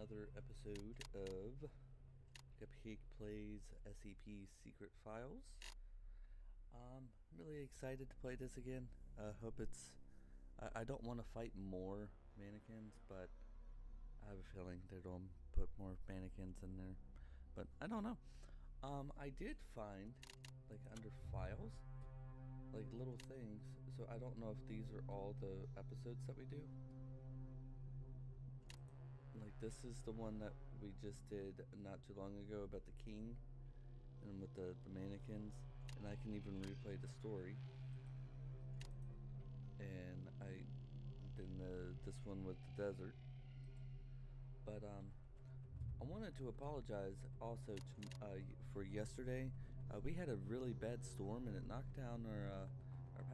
another episode of CuppyCake Plays SCP Secret Files. I'm really excited to play this again. Hope it's... I don't want to fight more mannequins, but I have a feeling they don't put more mannequins in there. But I don't know. I did find, like, under files, like, little things. So I don't know if these are all the episodes that we do. Like, this is the one that we just did not too long ago about the king and with the mannequins, and I can even replay the story. And this one with the desert. But I wanted to apologize also for yesterday. We had a really bad storm and it knocked down our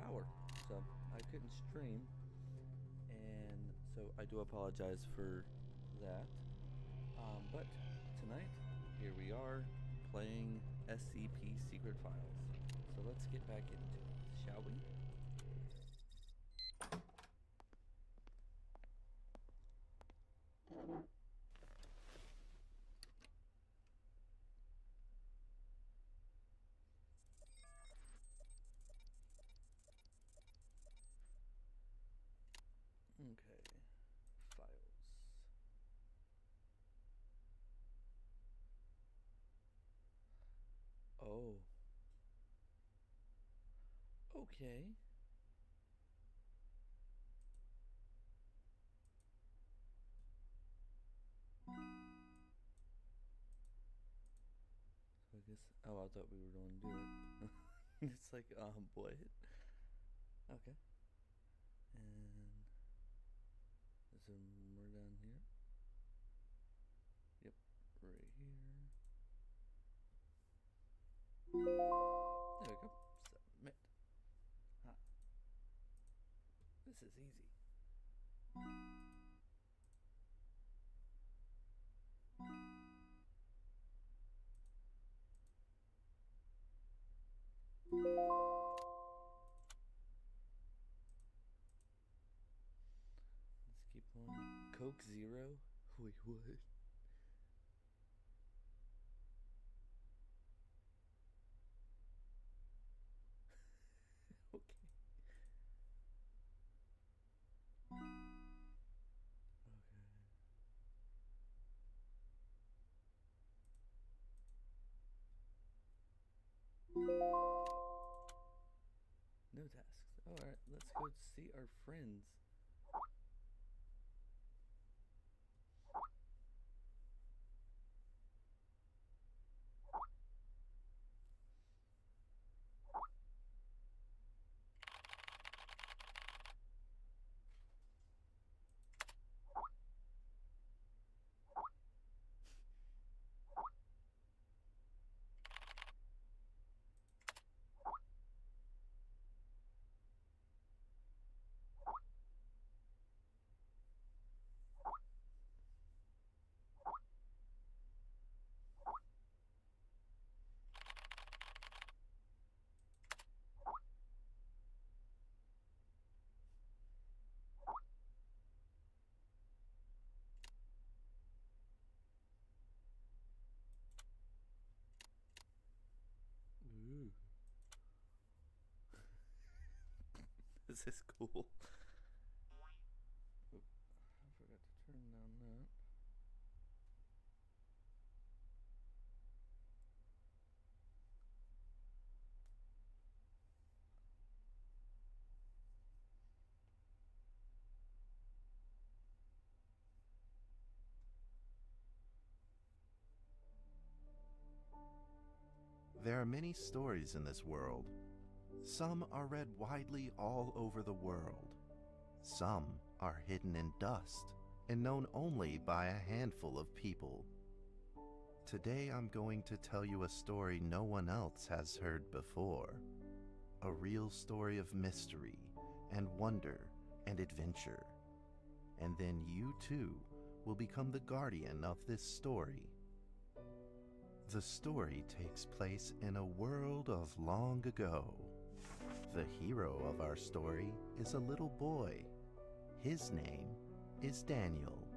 power, so I couldn't stream, and so I do apologize for that. But tonight, here we are playing SCP Secret Files. So let's get back into it, shall we? Okay, files. Oh. Okay. So I guess, oh, I thought we were going to do it. It's like, what? Okay. And is there more down here? Yep, right here. There we go. Submit. Huh. This is easy. Let's keep on. Coke Zero? Wait, what? Okay. Okay. No tasks. Alright, let's go see our friends. Ooh. This is cool. Oh, I forgot to turn down that. There are many stories in this world. Some are read widely all over the world. Some are hidden in dust and known only by a handful of people. Today I'm going to tell you a story no one else has heard before. A real story of mystery and wonder and adventure. And then you too will become the guardian of this story. The story takes place in a world of long ago. The hero of our story is a little boy. His name is Daniel.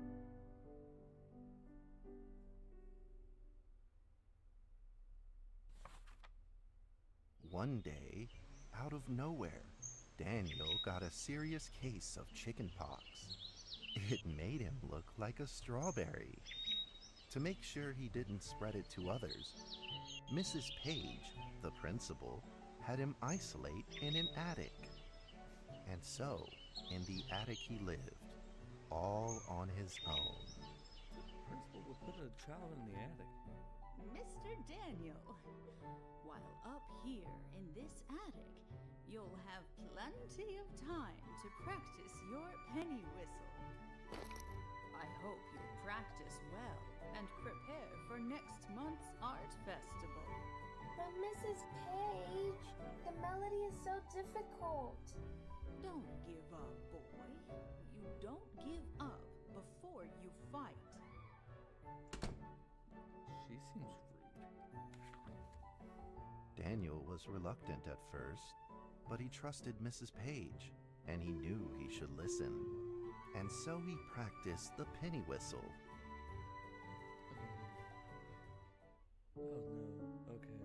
One day, out of nowhere, Daniel got a serious case of chickenpox. It made him look like a strawberry. To make sure he didn't spread it to others, Mrs. Page, the principal, had him isolate in an attic. And so, in the attic he lived, all on his own. The principal would put a child in the attic. Mr. Daniel, while up here in this attic, you'll have plenty of time to practice your penny whistle. I hope you practice well and prepare for next month's art festival. But Mrs. Page, the melody is so difficult. Don't give up, boy. You don't give up before you fight. She seems rude. Daniel was reluctant at first, but he trusted Mrs. Page, and he knew he should listen. And so he practiced the penny whistle. Oh no, okay.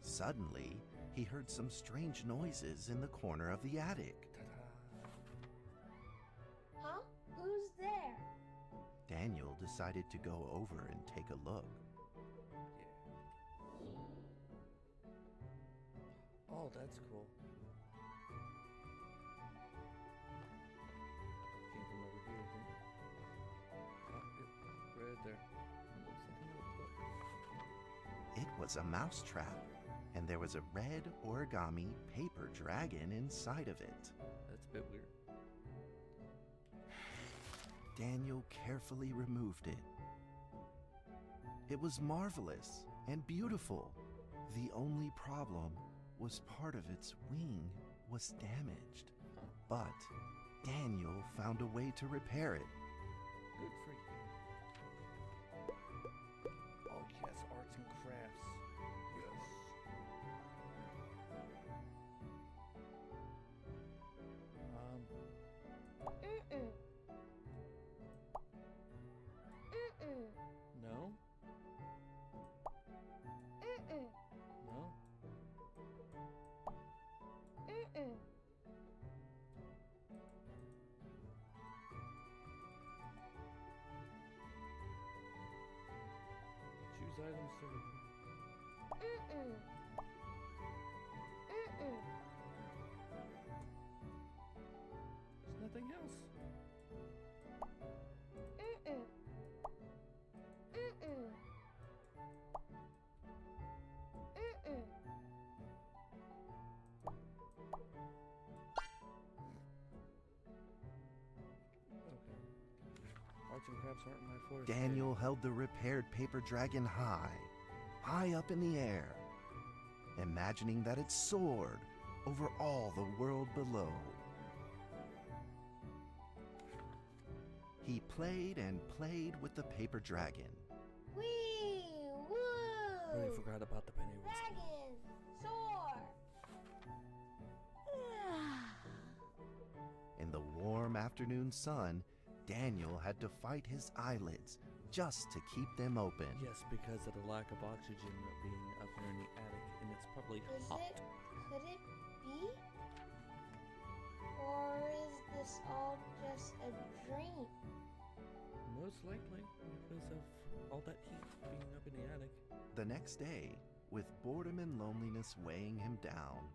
Suddenly, he heard some strange noises in the corner of the attic. Huh? Who's there? Daniel decided to go over and take a look. Oh, that's cool. Came from over here, I think. Oh, yep, right there. It was a mousetrap, and there was a red origami paper dragon inside of it. That's a bit weird. Daniel carefully removed it. It was marvelous and beautiful. The only problem was part of its wing was damaged. But Daniel found a way to repair it. Good for you. Oh yes, arts and crafts. Yes. Mm-mm. Mm-mm. No? Mm-mm. No? Mm-mm. Choose items to Mm-mm. Mm-mm. There's nothing else. Mm-mm. Mm-mm. Mm-mm. Okay. Arts and crafts aren't my forte. Daniel held the repaired paper dragon high up in the air, imagining that it soared over all the world below. He played and played with the paper dragon. Wee! Woo! Really forgot about the penny whistle. Dragon! Soar! In the warm afternoon sun, Daniel had to fight his eyelids just to keep them open. Yes, because of the lack of oxygen being up here in the attic, and it's probably hot. Could it be? Or is this all just a dream? Most likely because of all that heat being up in the attic. The next day, with boredom and loneliness weighing him down,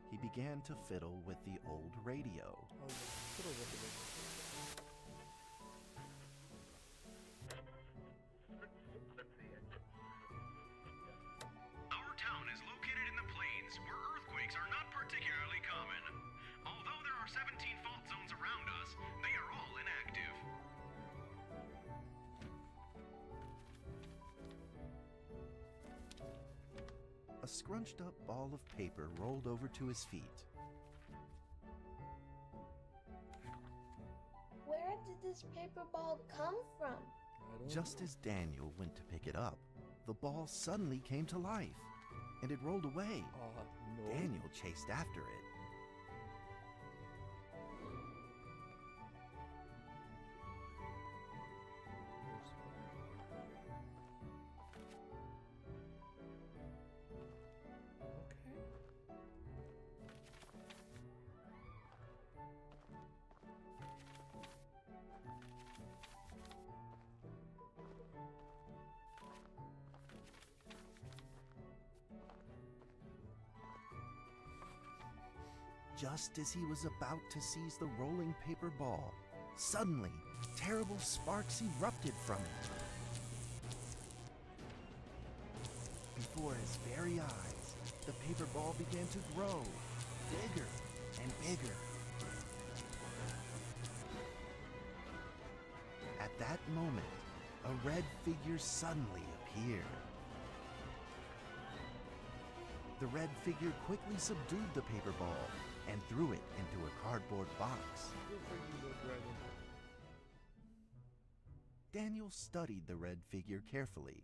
he began to fiddle with the old radio. Oh, yeah. Fiddle with it. Our town is located in the plains where earthquakes are not particularly common. Although there are 17 fault zones around us, they are all inactive. a scrunched up ball of paper rolled over to his feet. Where did this paper ball come from? I don't Just know. as Daniel went to pick it up, the ball suddenly came to life, and it rolled away. No. Daniel chased after it. Just as he was about to seize the rolling paper ball, suddenly, terrible sparks erupted from it. Before his very eyes, the paper ball began to grow, bigger and bigger. At that moment, a red figure suddenly appeared. The red figure quickly subdued the paper ball and threw it into a cardboard box. Good for you, little dragon. Daniel studied the red figure carefully.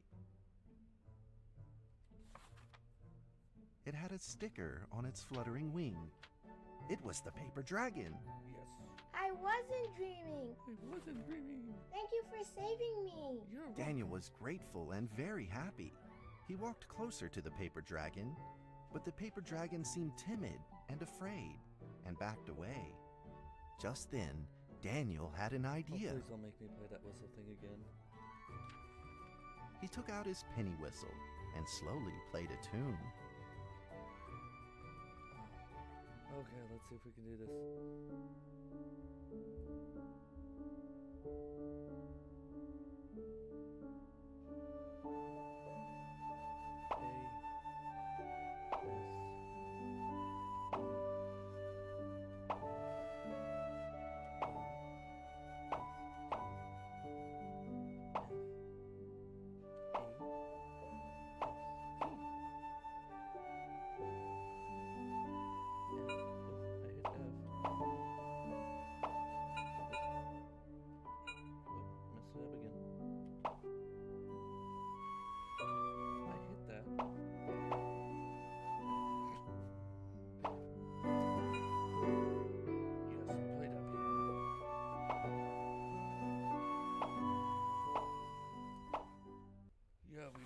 It had a sticker on its fluttering wing. It was the paper dragon. Yes. I wasn't dreaming. I wasn't dreaming. Thank you for saving me. You're Daniel was grateful and very happy. He walked closer to the paper dragon, but the paper dragon seemed timid and afraid and backed away. Just then, Daniel had an idea. Oh, please don't make me play that whistle thing again. He took out his penny whistle and slowly played a tune. Okay, let's see if we can do this.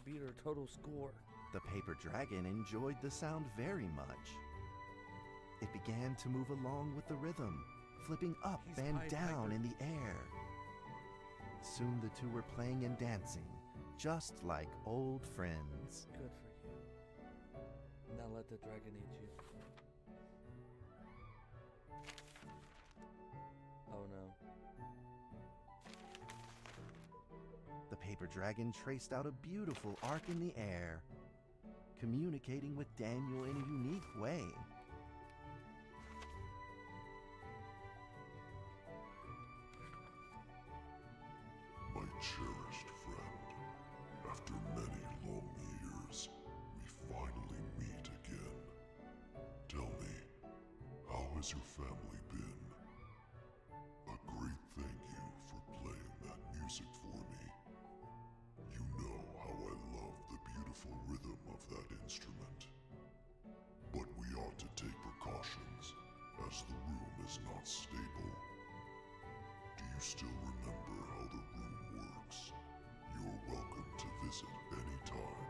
Beat our total score. The paper dragon enjoyed the sound very much. It began to move along with the rhythm, flipping up He's and Pied down Piper. in the air. Soon the two were playing and dancing, just like old friends. Good for you. Now let the dragon eat you. Oh no. The paper dragon traced out a beautiful arc in the air, communicating with Daniel in a unique way. My cherished friend, after many long years, we finally meet again. Tell me, how has your family been? A great thank you for playing that music for me. You know how I love the beautiful rhythm of that instrument. But we ought to take precautions, as the room is not stable. Do you still remember how the room works? You're welcome to visit anytime.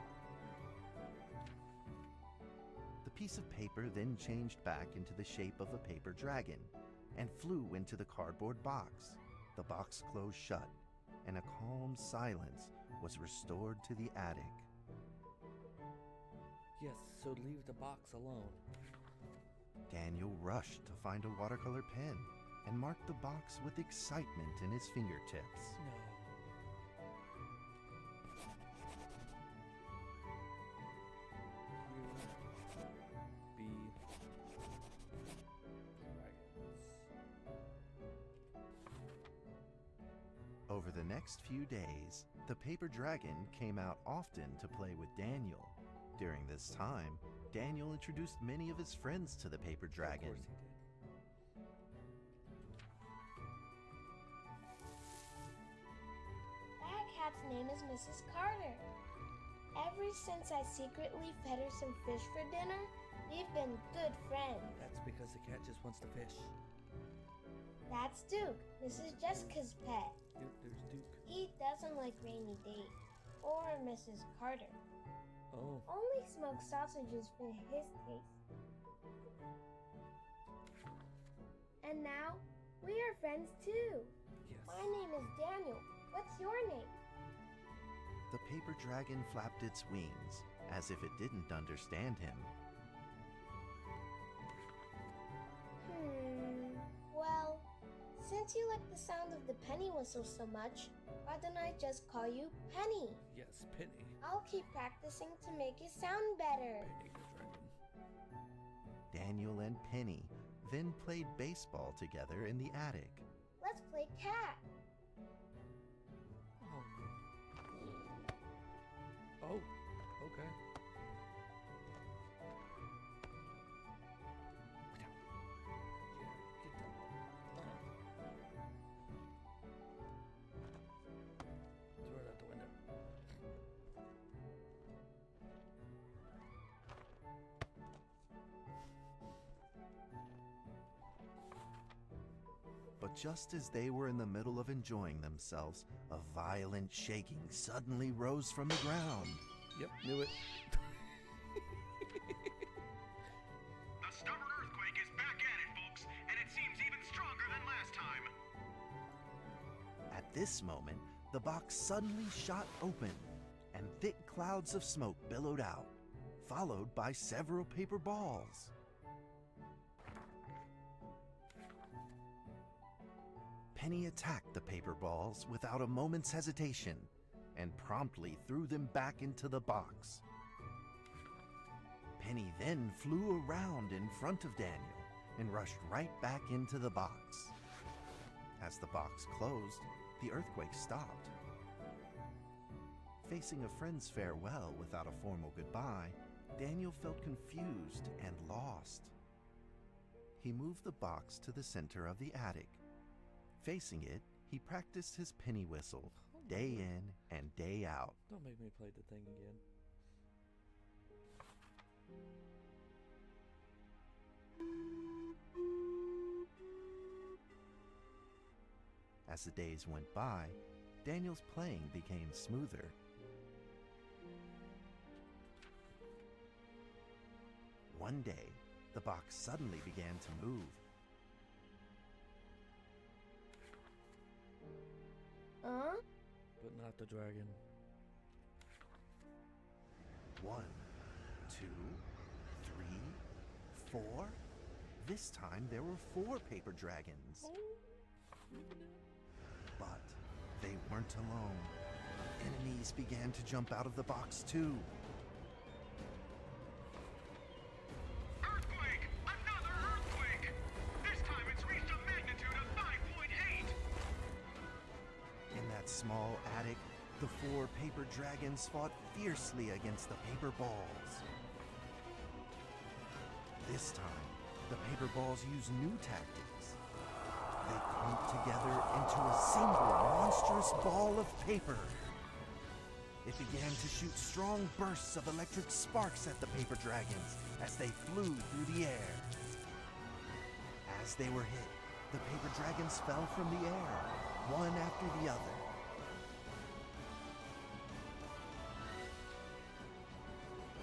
The piece of paper then changed back into the shape of a paper dragon and flew into the cardboard box. The box closed shut, and a calm silence was restored to the attic. Yes, so leave the box alone. Daniel rushed to find a watercolor pen and marked the box with excitement in his fingertips. No. Here be dragons. Over the next few days, the paper dragon came out often to play with Daniel. During this time, Daniel introduced many of his friends to the paper dragon. Of course he did. That cat's name is Mrs. Carter. Ever since I secretly fed her some fish for dinner, we've been good friends. That's because the cat just wants to fish. That's Duke, Mrs. Jessica's pet. There's Duke. He doesn't like rainy days or Mrs. Carter. Oh, Only smoked sausages for his taste. And now, we are friends too. yes. My name is Daniel. What's your name? The paper dragon flapped its wings, as if it didn't understand him. Well, since you like the sound of the penny whistle so much, why don't I just call you Penny? Yes, Penny. I'll keep practicing to make it sound better. Penny the dragon. Daniel and Penny then played baseball together in the attic. Let's play cat. Oh, okay. Yeah, get down. Throw it out the window. But just as they were in the middle of enjoying themselves, a violent shaking suddenly rose from the ground. Yep, knew it. The stubborn earthquake is back at it, folks, and it seems even stronger than last time. At this moment, the box suddenly shot open, and thick clouds of smoke billowed out, followed by several paper balls. Penny attacked the paper balls without a moment's hesitation and promptly threw them back into the box. Penny then flew around in front of Daniel and rushed right back into the box. As the box closed, the earthquake stopped. Facing a friend's farewell without a formal goodbye, Daniel felt confused and lost. He moved the box to the center of the attic. Facing it, he practiced his penny whistle day in and day out. Don't make me play the thing again. As the days went by, Daniel's playing became smoother. One day, the box suddenly began to move. Huh? But not the dragon. 1, 2, 3, 4. This time there were 4 paper dragons. But they weren't alone. Enemies began to jump out of the box too. Earthquake! Another earthquake! This time it's reached a magnitude of 5.8! In that small attic, the 4 paper dragons fought fiercely against the paper balls. This time, the paper balls used new tactics. They clumped together into a single monstrous ball of paper. It began to shoot strong bursts of electric sparks at the paper dragons as they flew through the air. As they were hit, the paper dragons fell from the air, one after the other.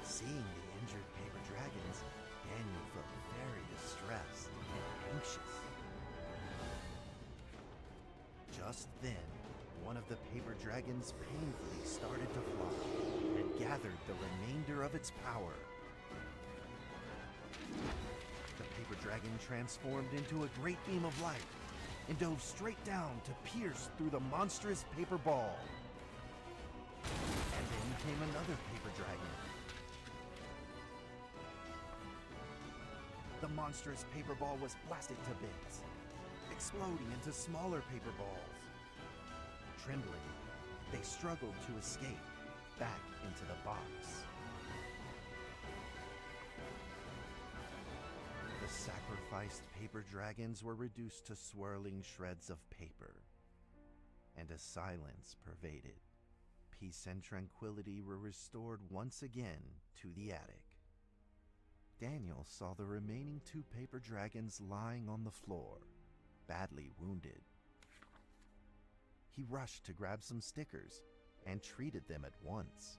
Seeing the injured paper dragons, Daniel felt very distressed and anxious. Just then, one of the paper dragons painfully started to fly and gathered the remainder of its power. The paper dragon transformed into a great beam of light and dove straight down to pierce through the monstrous paper ball. And then came another paper dragon. The monstrous paper ball was blasted to bits, exploding into smaller paper balls. Trembling, they struggled to escape back into the box. sacrificed paper dragons were reduced to swirling shreds of paper, and a silence pervaded. Peace and tranquility were restored once again to the attic. Daniel saw the remaining 2 paper dragons lying on the floor, badly wounded. He rushed to grab some stickers and treated them at once.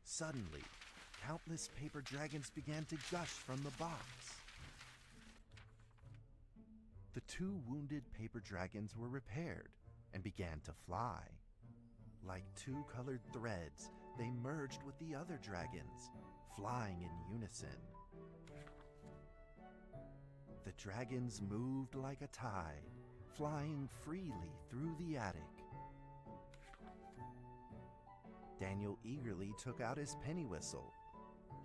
Suddenly, countless paper dragons began to gush from the box. The 2 wounded paper dragons were repaired and began to fly. Like 2 colored threads, they merged with the other dragons, flying in unison. The dragons moved like a tide, flying freely through the attic. Daniel eagerly took out his penny whistle.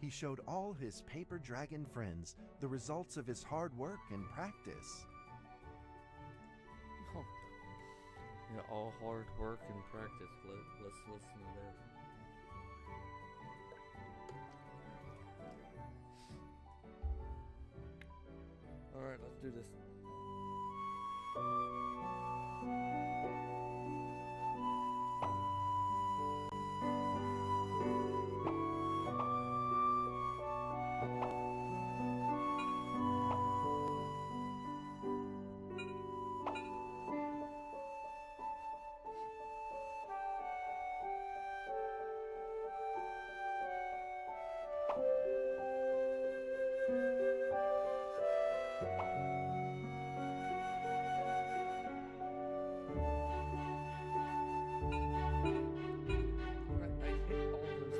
He showed all his paper dragon friends the results of his hard work and practice. Oh. Yeah, all hard work and practice. Let's listen to this. Alright, let's do this.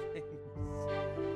I hate all those things.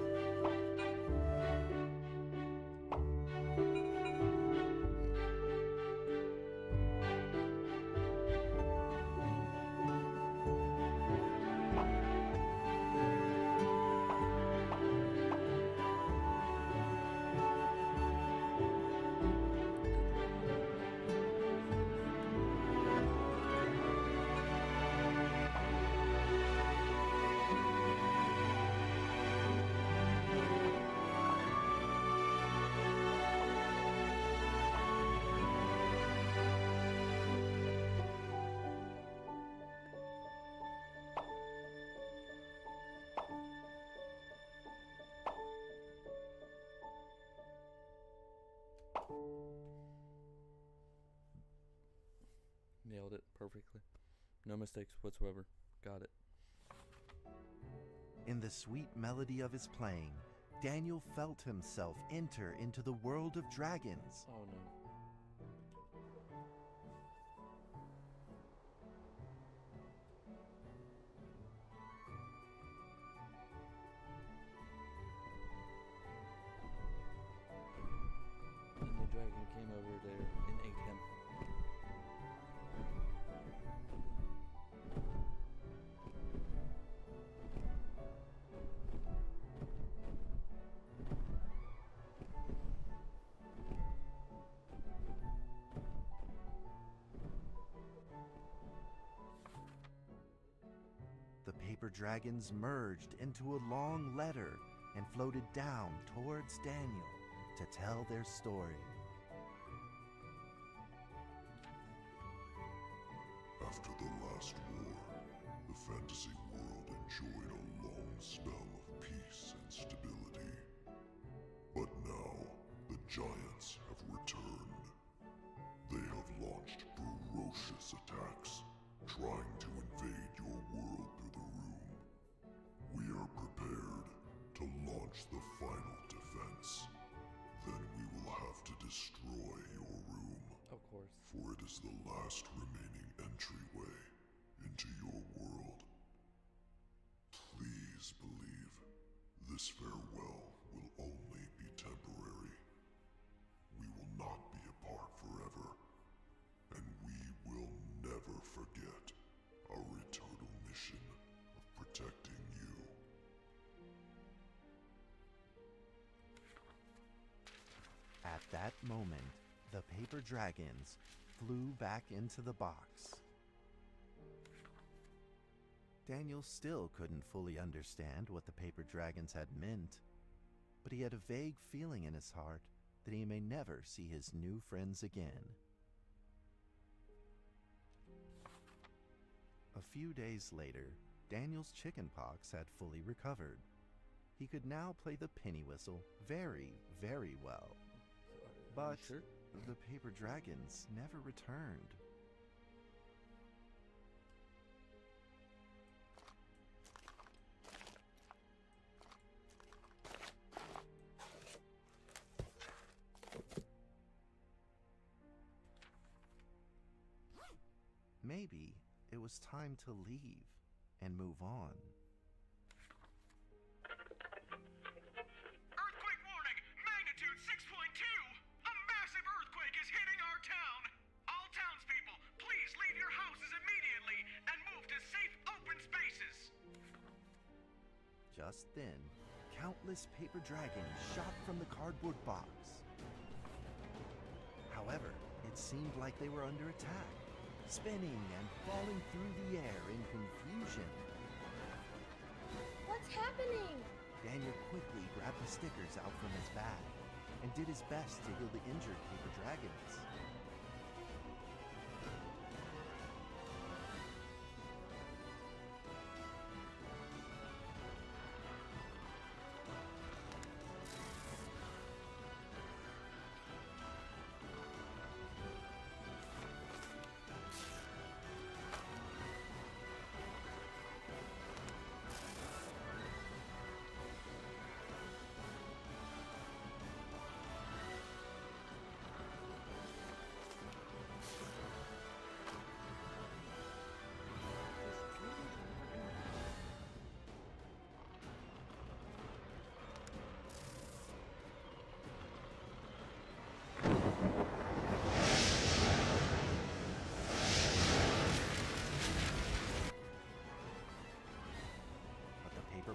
Nailed it perfectly. No mistakes whatsoever. Got it. In the sweet melody of his playing, Daniel felt himself enter into the world of dragons. Oh no. And the dragon came over there and ate him. The paper dragons merged into a long letter and floated down towards Daniel to tell their story. After the last war, the fantasy world enjoyed a long spell of peace and stability. But now, the giants have returned. They have launched ferocious attacks, trying to invade your world through the room. We are prepared to launch the final defense. Then we will have to destroy your room, Of course. for it is the last remaining entryway into your world. Please believe this farewell will only be temporary. We will not be apart forever, and we will never forget our eternal mission of protecting you. that moment, the paper dragons flew back into the box. Daniel still couldn't fully understand what the paper dragons had meant, but he had a vague feeling in his heart that he may never see his new friends again. A few days later, Daniel's chickenpox had fully recovered. He could now play the penny whistle very, very well. But Sure. the paper dragons never returned. Maybe it was time to leave and move on. Earthquake warning! Magnitude 6.2! A massive earthquake is hitting our town! All townspeople, please leave your houses immediately and move to safe open spaces! Just then, countless paper dragons shot from the cardboard box. However, it seemed like they were under attack, spinning and falling through the air in confusion. What's happening? Daniel quickly grabbed the stickers out from his bag and did his best to heal the injured paper dragons.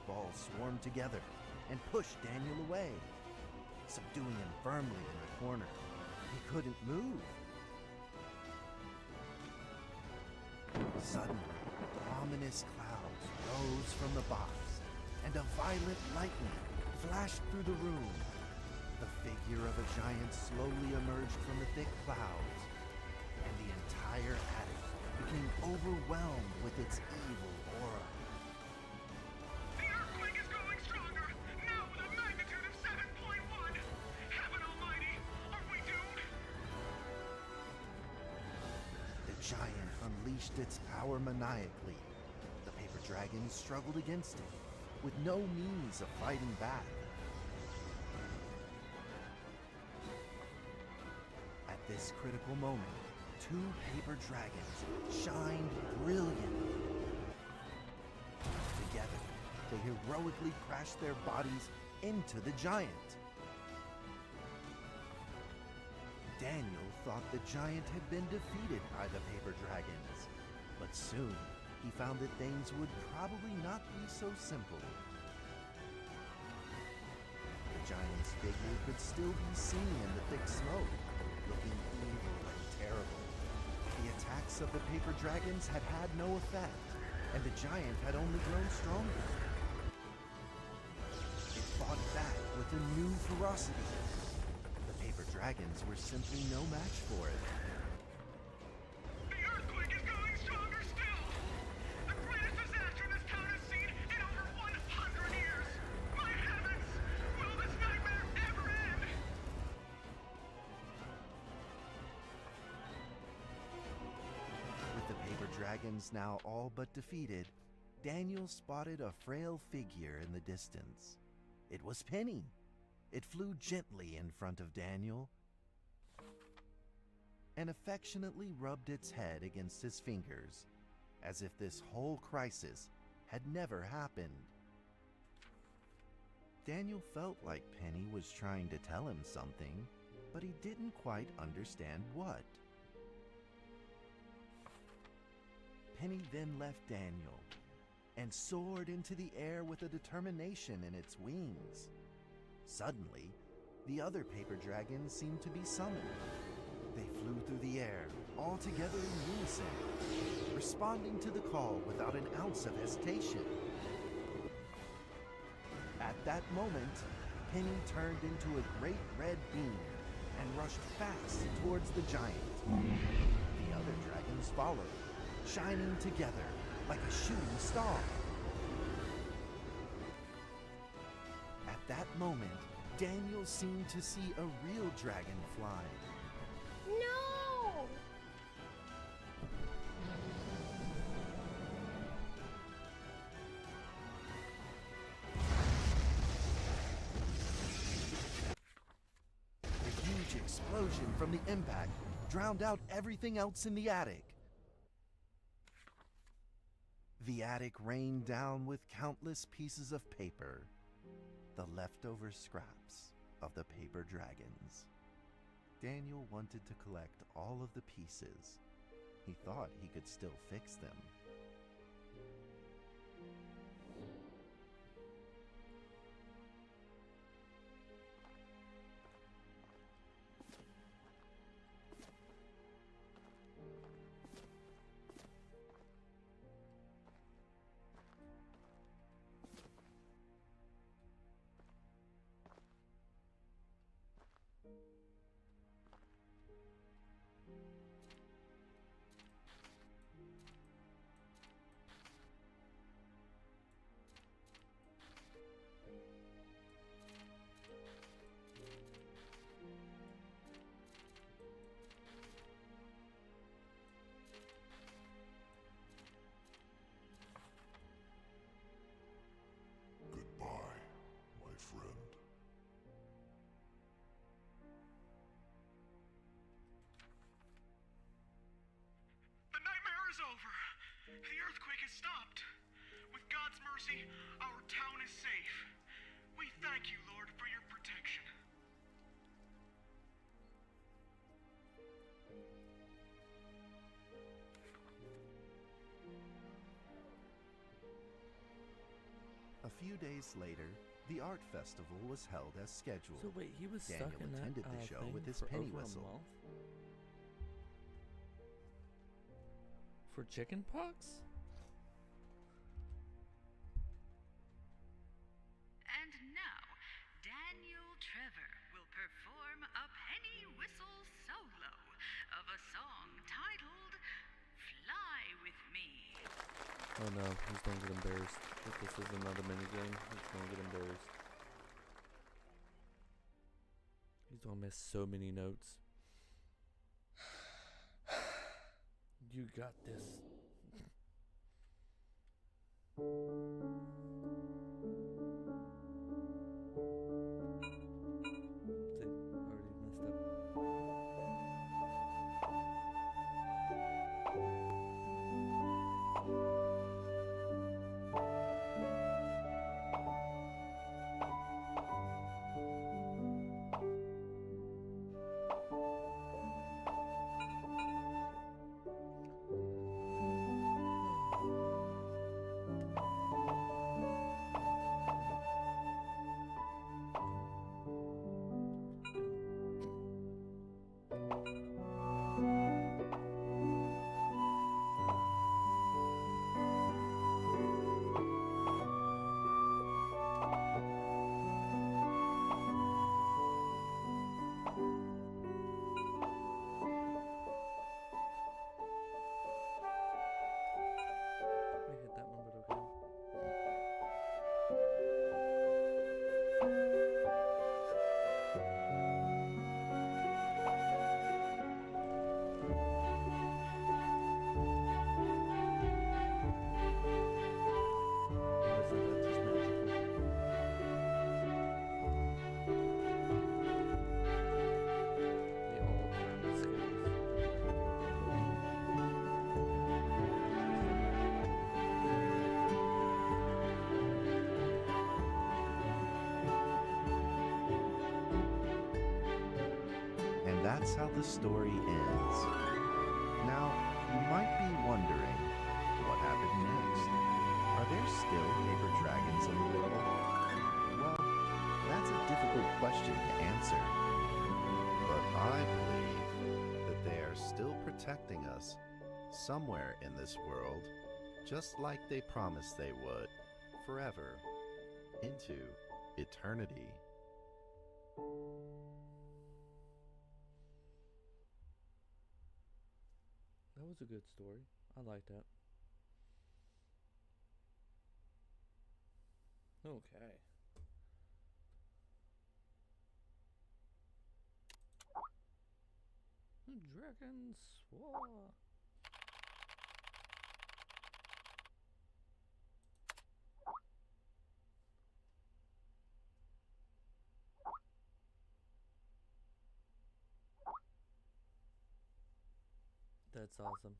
Balls swarmed together and pushed Daniel away, subduing him firmly in the corner. He couldn't move. Suddenly, ominous clouds rose from the box, and a violent lightning flashed through the room. The figure of a giant slowly emerged from the thick clouds, and the entire attic became overwhelmed with its evil aura. Giant unleashed its power maniacally. The paper dragons struggled against it, with no means of fighting back. At this critical moment, two paper dragons shined brilliantly. Together, they heroically crashed their bodies into the giant. Daniel thought the giant had been defeated by the paper dragons, but soon he found that things would probably not be so simple. The giant's figure could still be seen in the thick smoke, looking evil and terrible. The attacks of the paper dragons had had no effect, and the giant had only grown stronger. It fought back with a new ferocity. Dragons were simply no match for it. The earthquake is going stronger still! The greatest disaster this town has seen in over 100 years! My heavens! Will this nightmare ever end? With the paper dragons now all but defeated, Daniel spotted a frail figure in the distance. It was Penny. It flew gently in front of Daniel and affectionately rubbed its head against his fingers, as if this whole crisis had never happened. Daniel felt like Penny was trying to tell him something, but he didn't quite understand what. Penny then left Daniel and soared into the air with a determination in its wings. Suddenly, The other paper dragons seemed to be summoned. They flew through the air, all together in unison, responding to the call without an ounce of hesitation. At that moment, Penny turned into a great red beam and rushed fast towards the giant. The other dragons followed, shining together like a shooting star. At that moment, Daniel seemed to see a real dragon flying. No! A huge explosion from the impact drowned out everything else in the attic. The attic rained down with countless pieces of paper, the leftover scraps of the paper dragons. Daniel wanted to collect all of the pieces. He thought he could still fix them. Goodbye, my friend. The nightmare is over. The earthquake has stopped. With God's mercy, our town is safe. We thank you, Lord, for your protection. A few days later, the art festival was held as scheduled. So wait, he was Daniel stuck in that attended the show thing with his for penny over whistle. a month? For chicken pox? And now, Daniel Trevor will perform a penny whistle solo of a song titled Fly With Me. Oh no, he's gonna get embarrassed. If this is another minigame, he's gonna get embarrassed. He's gonna miss so many notes. You got this. They already messed up. I hit that one, but okay. Or is that just magical? The all-around skills. And that's how the story ends. Now, you might be wondering, what happened next? Are there still paper dragons in the world? Well, that's a difficult question to answer. answer. But I believe that they are still protecting us somewhere in this world, just like they promised they would, forever, into eternity. That was a good story. I like that. Okay. Dragon Swore. That's awesome.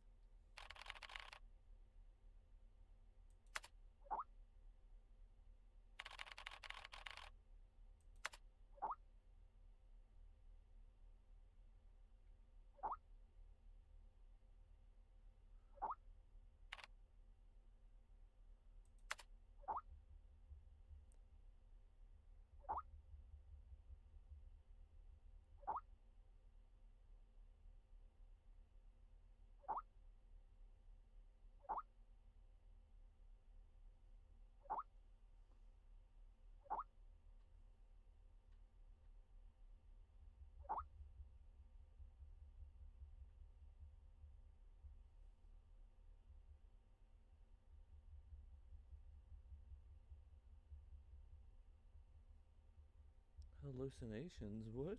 Hallucinations? What?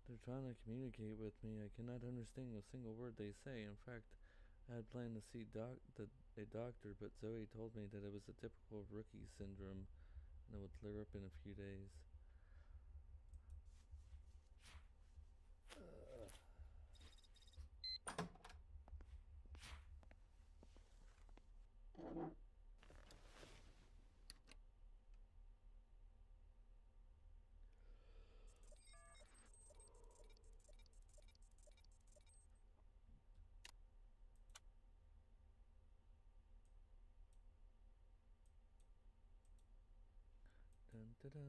They're trying to communicate with me. I cannot understand a single word they say. In fact, I had planned to see a doctor, but Zoe told me that it was a typical rookie syndrome and it would clear up in a few days. Dun, dun, dun.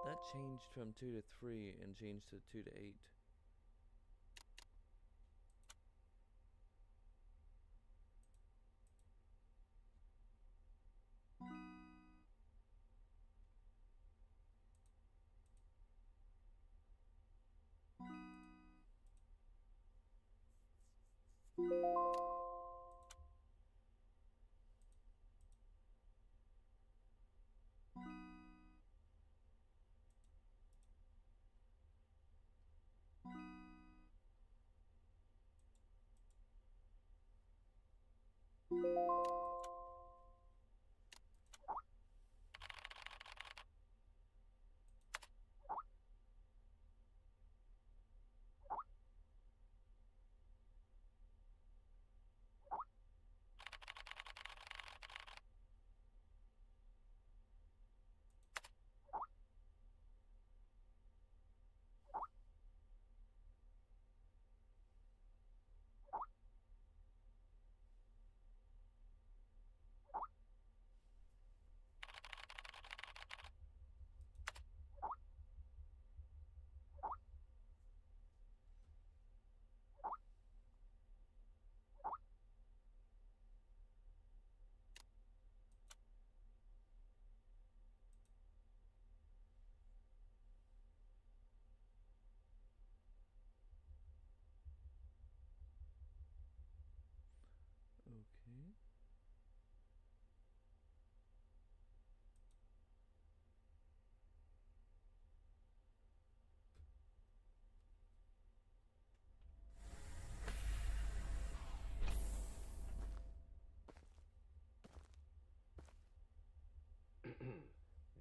That changed from 2 to 3 and changed to 2 to 8. Okay.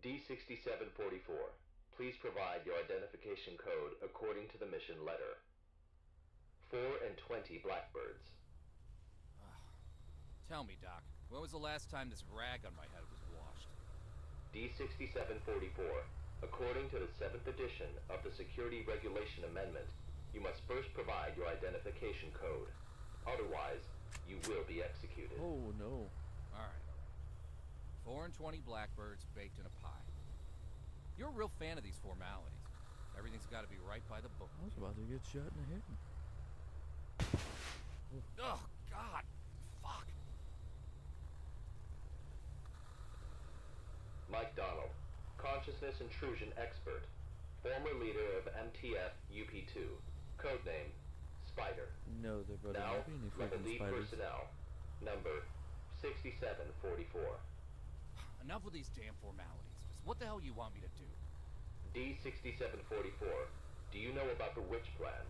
D6744, please provide your identification code according to the mission letter. 4 and 20 blackbirds. Tell me, Doc, when was the last time this rag on my head was washed? D6744, According to the 7th edition of the Security Regulation Amendment, you must first provide your identification code. Otherwise, you will be executed. Oh no. Alright. 4 and 20 blackbirds baked in a pie. You're a real fan of these formalities. Everything's got to be right by the book. I was about to get shot in the head. Oh, God. Fuck. Mike Donald, consciousness intrusion expert, former leader of MTF UP2, codename Spider. No, there better Now, not be any level freaking D spiders. personnel, number 6744. Enough with these damn formalities. Just what the hell you want me to do? D6744, do you know about the Witch Plan?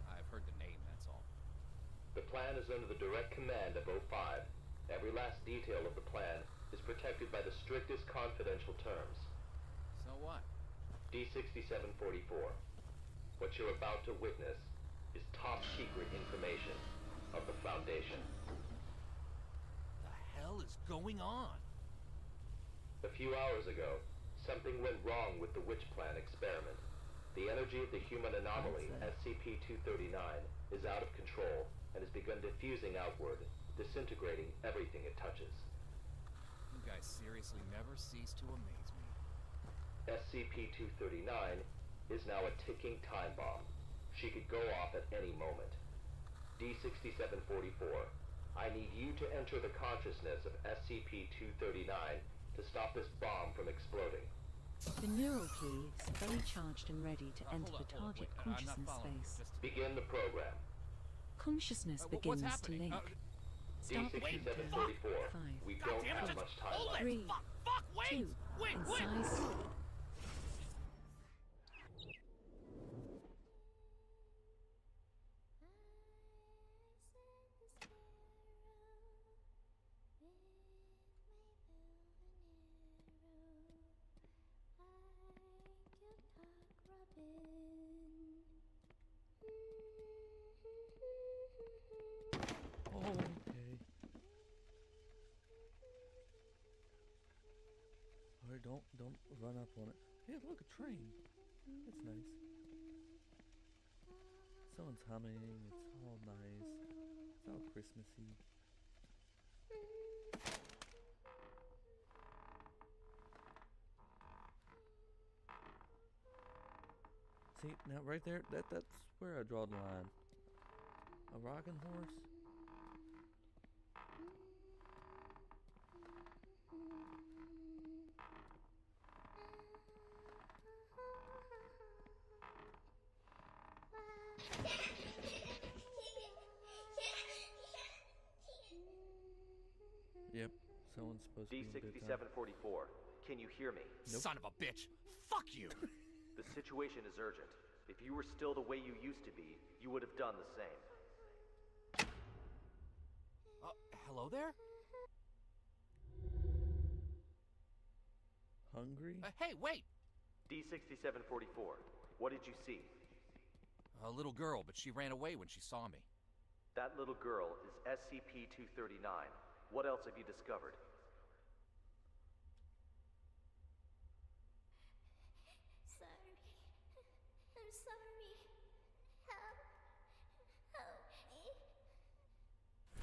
I've heard the name, that's all. The plan is under the direct command of O5. Every last detail of the plan is protected by the strictest confidential terms. So what? D6744, what you're about to witness is top secret information of the Foundation. The hell is going on? A few hours ago, something went wrong with the Witch Plan experiment. The energy of the human anomaly, SCP-239, is out of control and has begun diffusing outward, disintegrating everything it touches. You guys seriously never cease to amaze me. SCP-239 is now a ticking time bomb. She could go off at any moment. D6744, I need you to enter the consciousness of SCP-239 to stop this bomb from exploding. The neural key is very charged and ready to enter the target I'm not consciousness following you. space. Just- Begin the program. Consciousness what's begins to happening? link. Start with D6744, 5, we God don't damn it, have just much time hold left. it! 3, Fuck, wait! 2, Wait, and wait! size. Oh, okay. Alright, don't run up on it. Hey, look, a train. That's nice. Someone's humming. It's all nice. It's all Christmassy. See, now right there, that's where I draw the line. A rocking horse? Yep, someone's supposed to be in good time. D6744, can you hear me? Nope. Son of a bitch! Fuck you! The situation is urgent. If you were still the way you used to be, you would have done the same. Hello there? Hungry? Hey, wait! D6744, what did you see? A little girl, but she ran away when she saw me. That little girl is SCP-239. What else have you discovered? Sorry. I'm sorry. Help. Help me.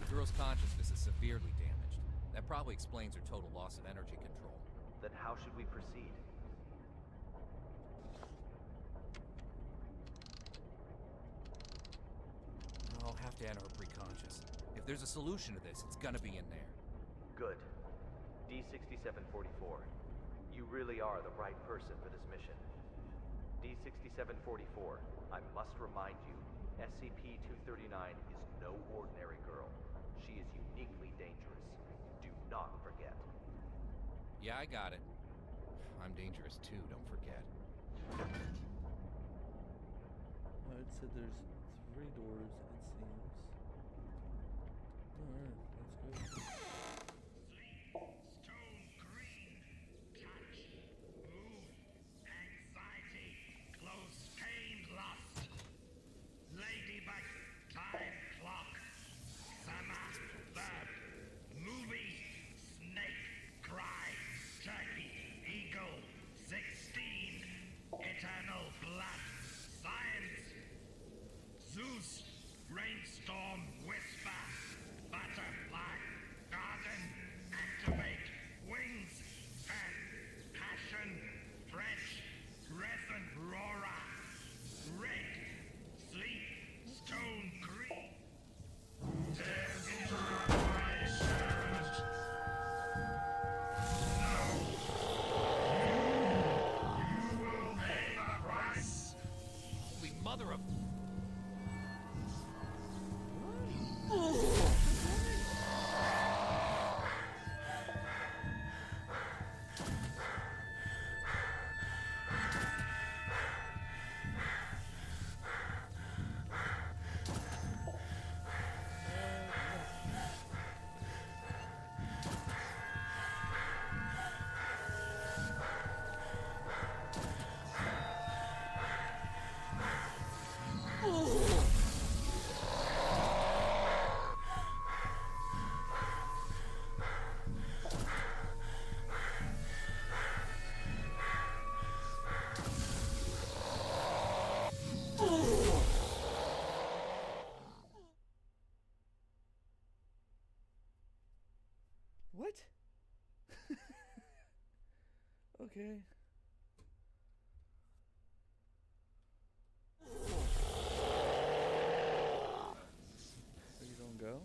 The girl's consciousness is severely damaged. That probably explains her total loss of energy control. Then how should we proceed? I'll have to enter her preconscious. If there's a solution to this, it's gonna be in there. Good. D6744, you really are the right person for this mission. D6744, I must remind you, SCP-239 is no ordinary girl. She is uniquely dangerous. Do not forget. Yeah, I got it. I'm dangerous too, don't forget. It said there's 3 doors, it seems. Alright, let's go. Stone green, touch, move, anxiety, close pain, lust, ladybug, time clock, summer, bird, movie, snake, cry, turkey, eagle, 16, What? Okay. Are you gonna go?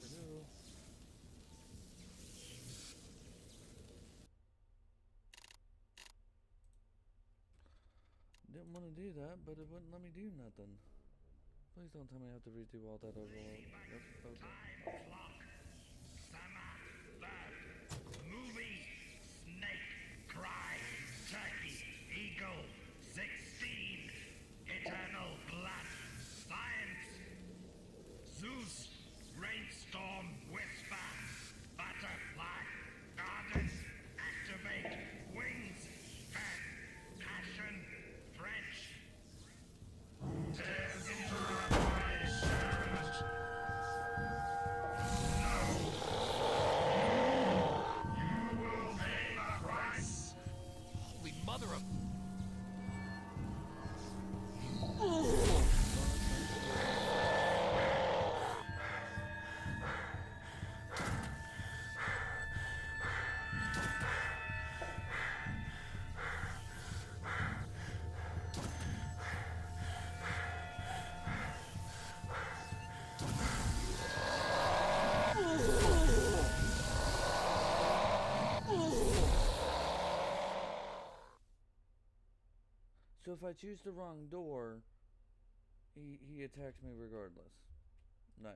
Hello? Didn't want to do that, but it wouldn't let me do nothing. Please don't tell me I have to redo all that over. Yep, okay. Summer, bird, movie, snake, cry, turkey, eagle, 16, eternal blood, science, Zeus, rainstorm, whisper, butterfly, garden, activate, wings, fan, passion, French. Tears into my shadows. You will pay the price. Holy mother of... So if I choose the wrong door, he attacks me regardless. Nice.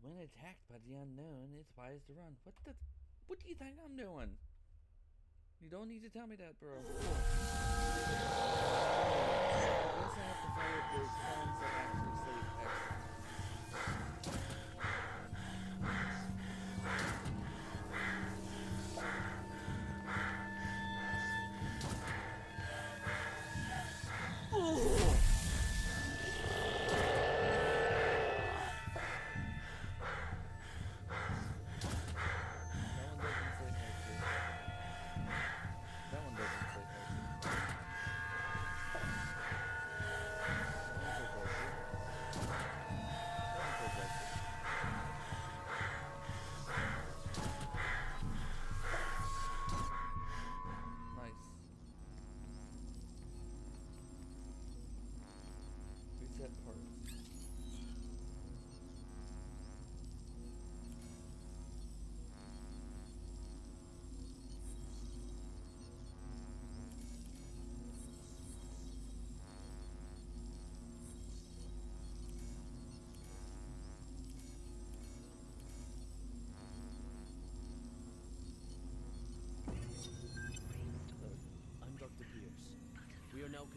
When attacked by the unknown, it's wise to run. What do you think I'm doing? You don't need to tell me that, bro. I guess I have to follow the signs that actually say exit. That one doesn't say exit. That one doesn't say exit.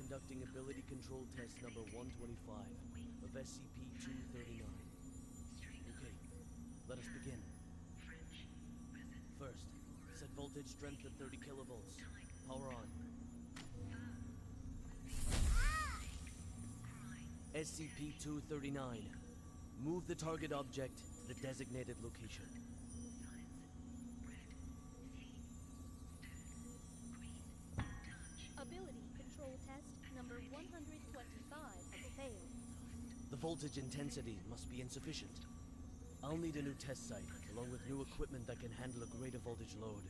conducting ability control test number 125 of SCP-239. Okay, let us begin. First, set voltage strength to 30 kilovolts. Power on. SCP-239. Move the target object to the designated location. Ability control test number 125 has failed. The voltage intensity must be insufficient. I'll need a new test site, along with new equipment that can handle a greater voltage load.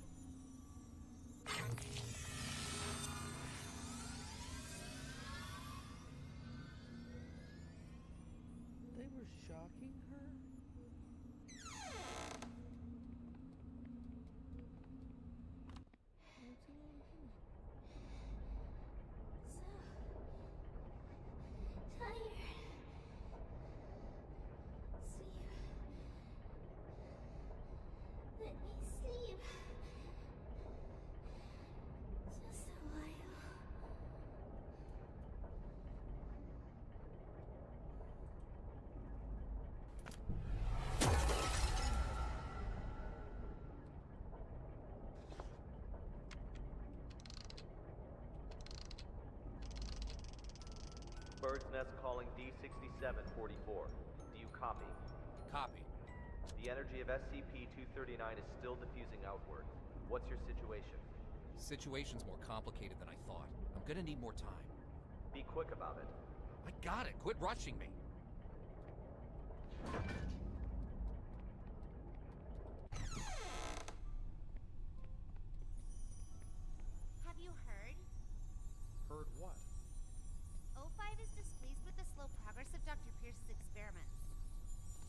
They were shocking her? Tired. Sleep. Let me sleep. Just a while. Bird's Nest calling D6744. Do you copy? Copy. The energy of SCP-239 is still diffusing outward. What's your situation? Situation's more complicated than I thought. I'm gonna need more time. Be quick about it. I got it. Quit rushing me. Have you heard? Heard what? O5 is displeased with the slow progress of Dr. Pierce's experiments.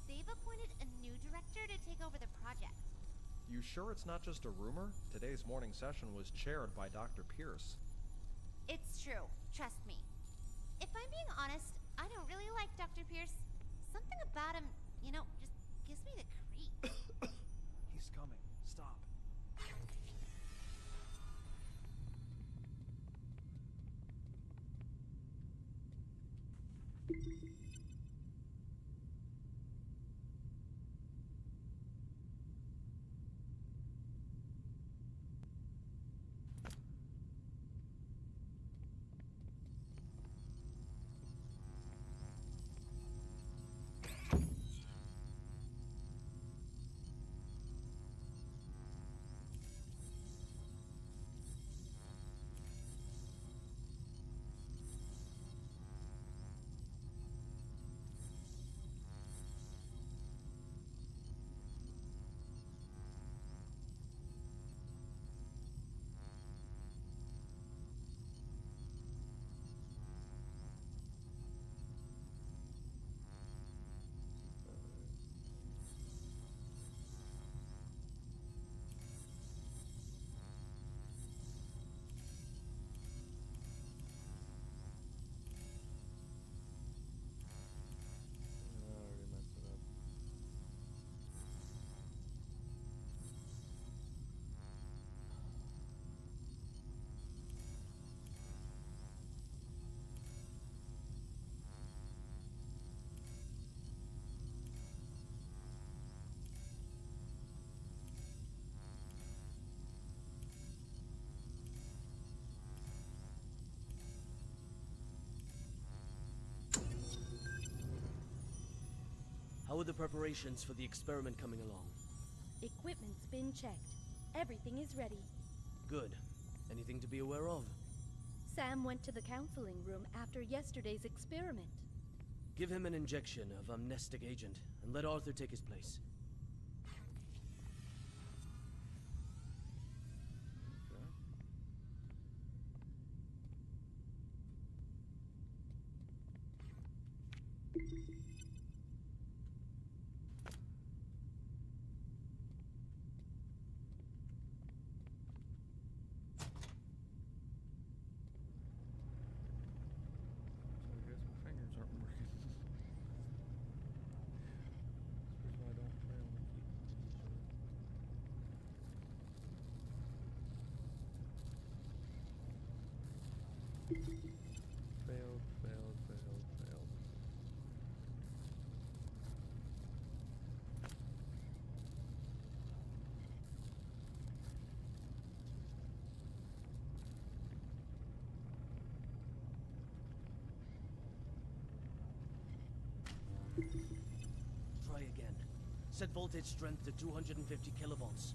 They've appointed a new director to take over the project. You sure it's not just a rumor? Today's morning session was chaired by Dr. Pierce. It's true. Trust me. If I'm being honest, I don't really like Dr. Pierce. Something about him, just gives me the creeps. He's coming. Stop. How are the preparations for the experiment coming along? Equipment's been checked. Everything is ready. Good. Anything to be aware of? Sam went to the counseling room after yesterday's experiment. Give him an injection of amnestic agent, and let Arthur take his place. Set voltage strength to 250 kilovolts.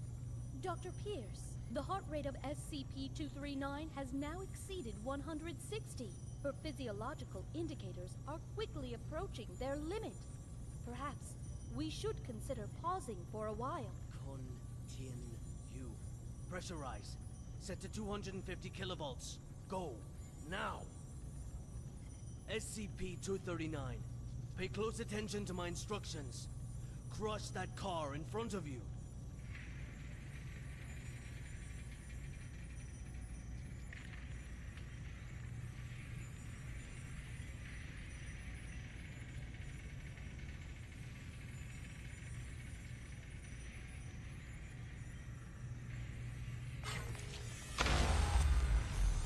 Dr. Pierce, the heart rate of SCP-239 has now exceeded 160. Her physiological indicators are quickly approaching their limit. Perhaps we should consider pausing for a while. Continue. Pressurize. Set to 250 kilovolts. Go. Now. SCP-239. Pay close attention to my instructions. Crush that car in front of you.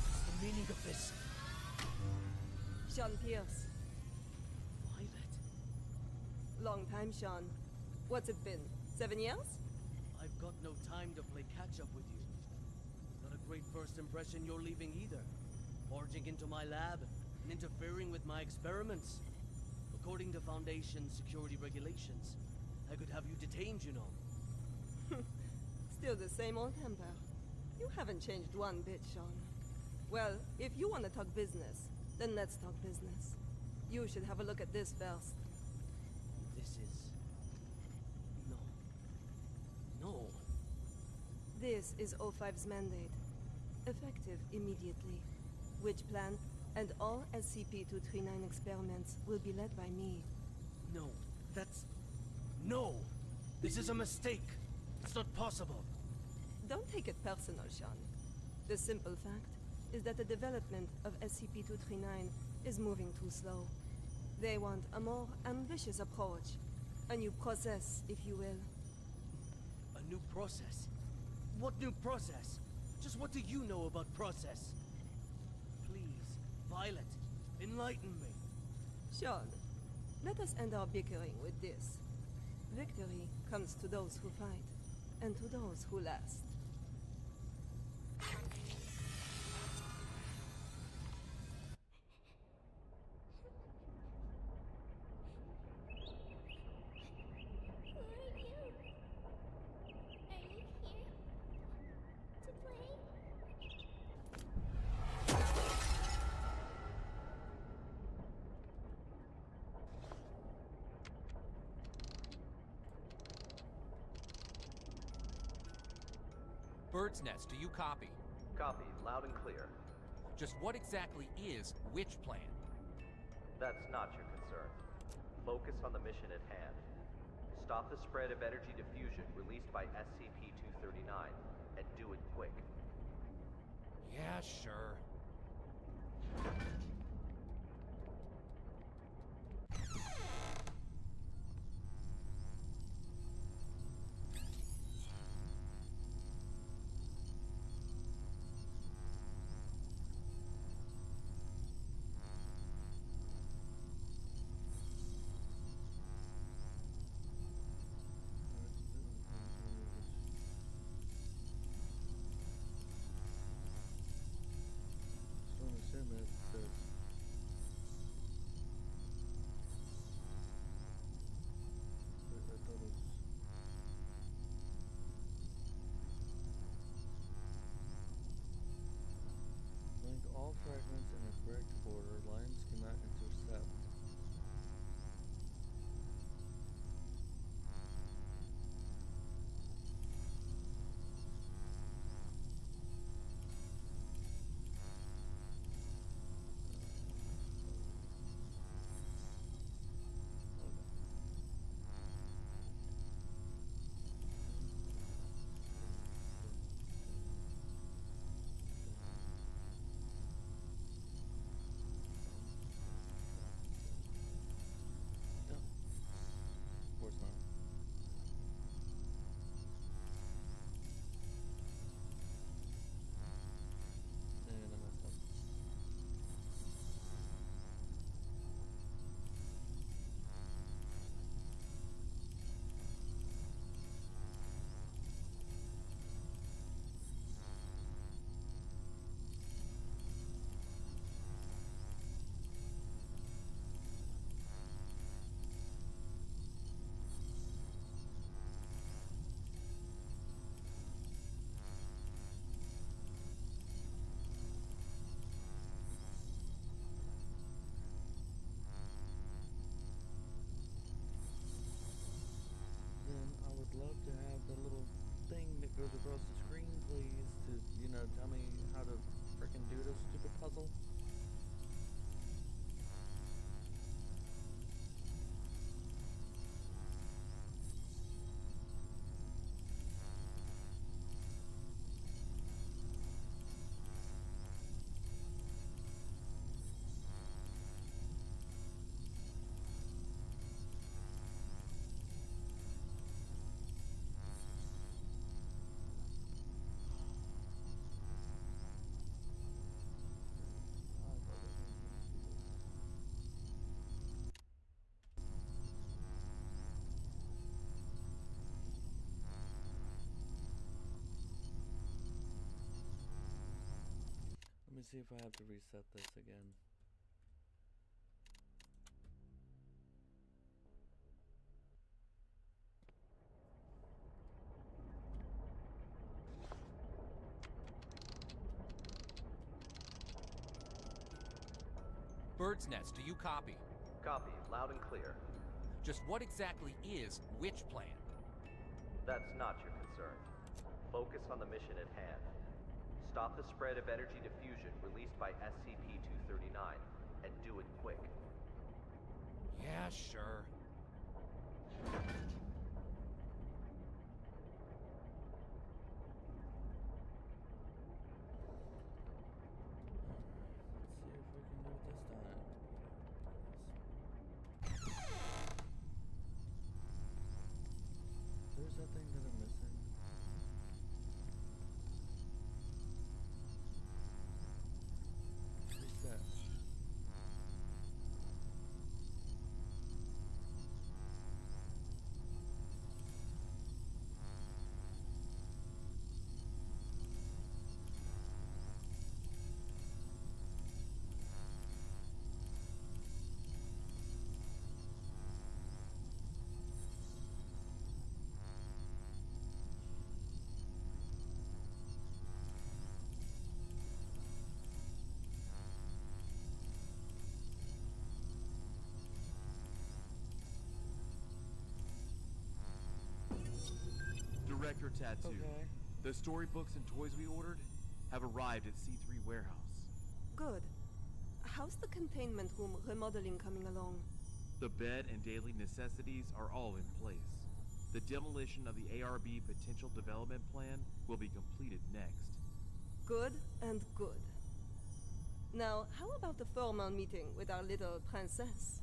What's the meaning of this? Sean Pierce. Violet. Long time, Sean. What's it been? 7 years? I've got no time to play catch-up with you. Not a great first impression you're leaving either. Barging into my lab and interfering with my experiments. According to Foundation security regulations, I could have you detained, you know. Still the same old temper. You haven't changed one bit, Sean. Well, if you want to talk business, then let's talk business. You should have a look at this first. This is... No. This is O5's mandate. Effective immediately. Witch plan and all SCP-239 experiments will be led by me. No, that's... No! This is a mistake! It's not possible! Don't take it personal, Sean. The simple fact is that the development of SCP-239 is moving too slow. They want a more ambitious approach. A new process, if you will. A new process? What new process? Just what do you know about process? Please, Violet, enlighten me. Sean, let us end our bickering with this. Victory comes to those who fight, and to those who last. Bird's Nest, do you copy? Copy, loud and clear. Just what exactly is Witch Plan? That's not your concern. Focus on the mission at hand. Stop the spread of energy diffusion released by SCP-239, and do it quick. Yeah, sure. across the screen, please, to, you know, tell me how to frickin' do this stupid puzzle? Let me see if I have to reset this again. Bird's Nest, do you copy? Copy, loud and clear. Just what exactly is Witch Plan? That's not your concern. Focus on the mission at hand. Stop the spread of energy diffusion released by SCP-239, and do it quick. Yeah, sure. There's that thing that I'm missing. Reset. Director Tattoo. Okay. The storybooks and toys we ordered have arrived at C3 Warehouse. Good. How's the containment room remodeling coming along? The bed and daily necessities are all in place. The demolition of the ARB potential development plan will be completed next. Good and good. Now, how about the formal meeting with our little princess?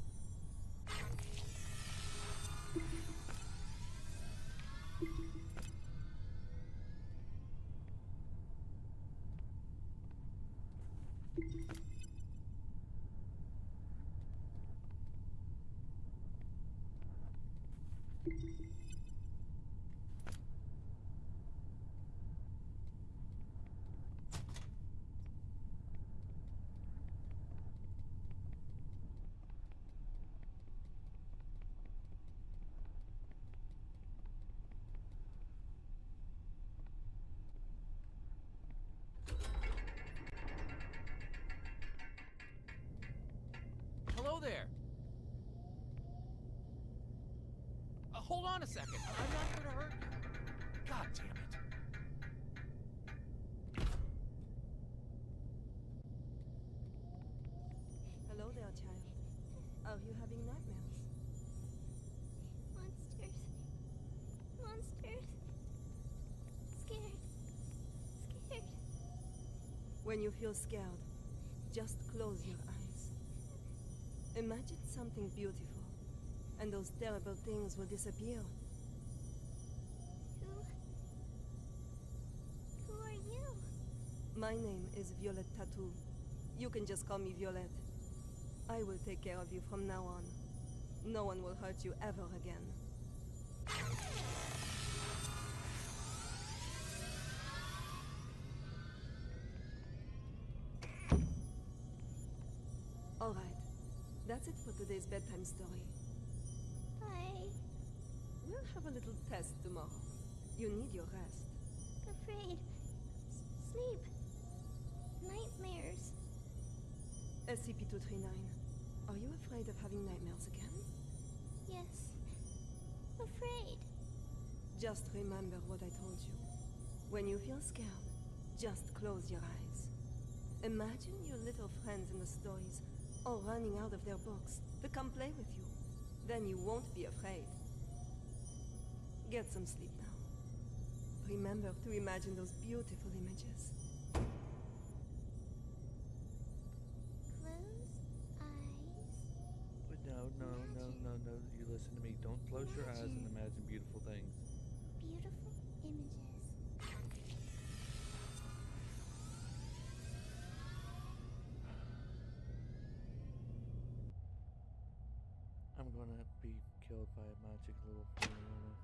Hello there. Hold on a second. I'm not here to hurt you. God damn it. Hello there, child. Are you having nightmares? Monsters. Monsters. Scared. Scared. When you feel scared, just close your eyes. Imagine something beautiful, and those terrible things will disappear. Who are you? My name is Violet Tattoo. You can just call me Violet. I will take care of you from now on. No one will hurt you ever again. All right. That's it for today's bedtime story. Bye. We'll have a little test tomorrow. You need your rest. Afraid. Sleep. Nightmares. SCP-239, are you afraid of having nightmares again? Yes. Afraid. Just remember what I told you. When you feel scared, just close your eyes. Imagine your little friends in the stories all running out of their books to come play with you. Then you won't be afraid. Get some sleep now. Remember to imagine those beautiful images. Close eyes. No. You listen to me. Don't close your eyes and imagine beautiful things. Beautiful images. I'm gonna be killed by a magic little paranormal.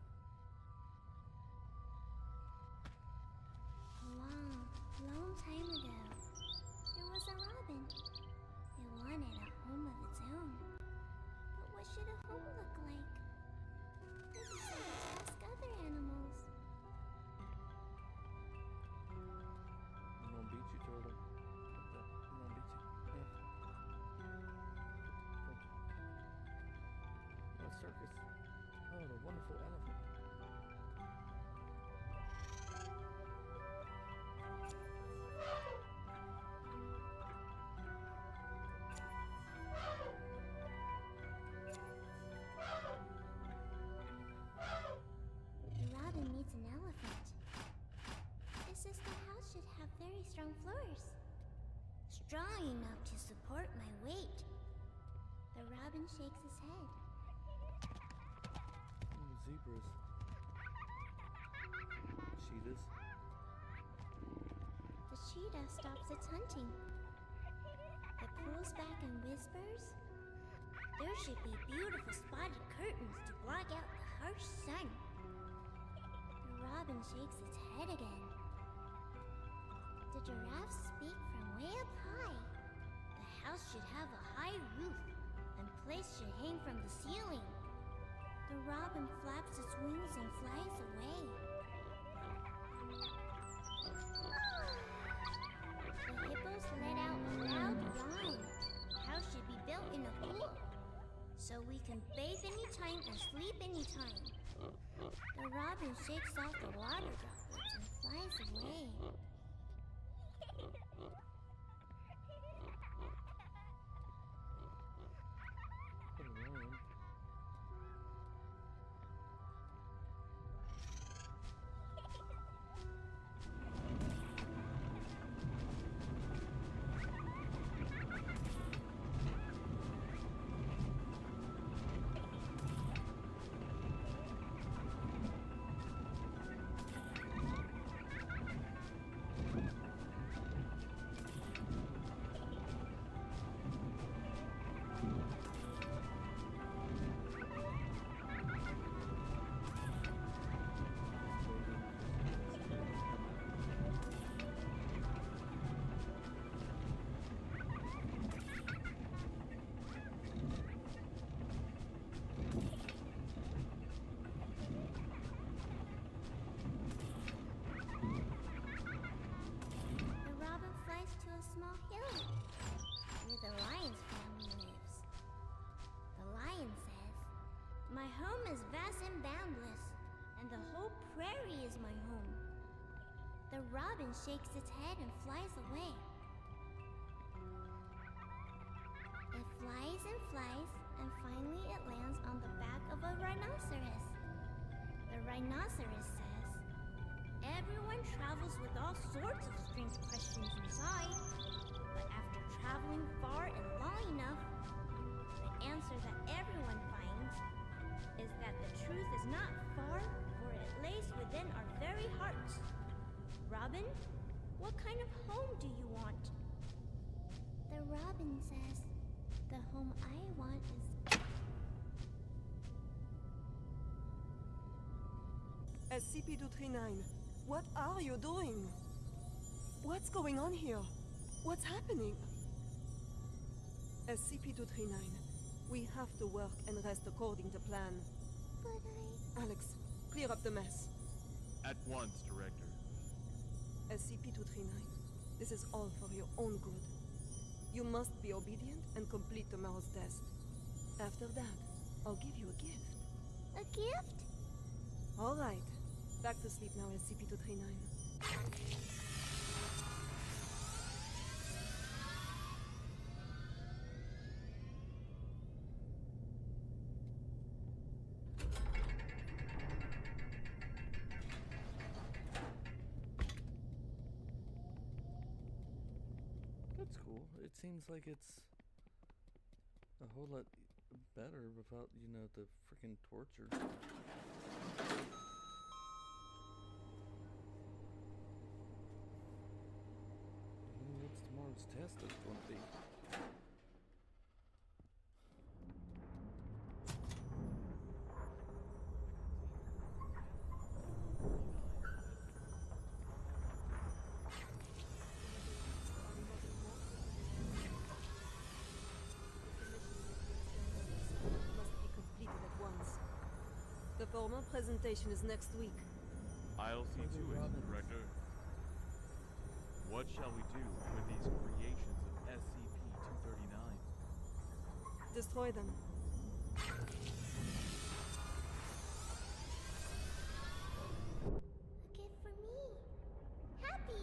Long time ago, there was a robin. It wanted a home of its own. But what should a home look like? It decided to ask other animals. I'm gonna beat you, turtle. I'm gonna beat you. A circus. Oh, the wonderful elephant. The robin needs an elephant. It says the house should have very strong floors. Strong enough to support my weight. The robin shakes his head. Zebras. Cheetahs. The cheetah stops its hunting. It pulls back and whispers, "There should be beautiful spotted curtains to block out the harsh sun." The robin shakes its head again. The giraffe speak from way up high. The house should have a high roof, and plates should hang from the ceiling. The robin flaps its wings and flies away. The hippos let out a loud yawn. The house should be built in a pool, so we can bathe anytime and sleep anytime. The robin shakes off the water droplets and flies away. My home is vast and boundless, and the whole prairie is my home. The robin shakes its head and flies away. It flies and finally it lands on the back of a rhinoceros. The rhinoceros says, "Everyone travels with all sorts of strange questions inside, but after traveling far and long enough, the answer that everyone finds is that the truth is not far, for it lays within our very hearts. Robin, what kind of home do you want?" The robin says, "The home I want is..." SCP-239, what are you doing? What's going on here? What's happening? SCP-239, we have to work and rest according to plan. But Alex, clear up the mess. At once, Director. SCP-239, this is all for your own good. You must be obedient and complete tomorrow's test. After that, I'll give you a gift. A gift? All right. Back to sleep now, SCP-239. That's cool. It seems like it's a whole lot better without, you know, the freaking torture. What's tomorrow's test is going to be? The formal presentation is next week. I'll see to it, Director. What shall we do with these creations of SCP-239? Destroy them. A gift for me. Happy.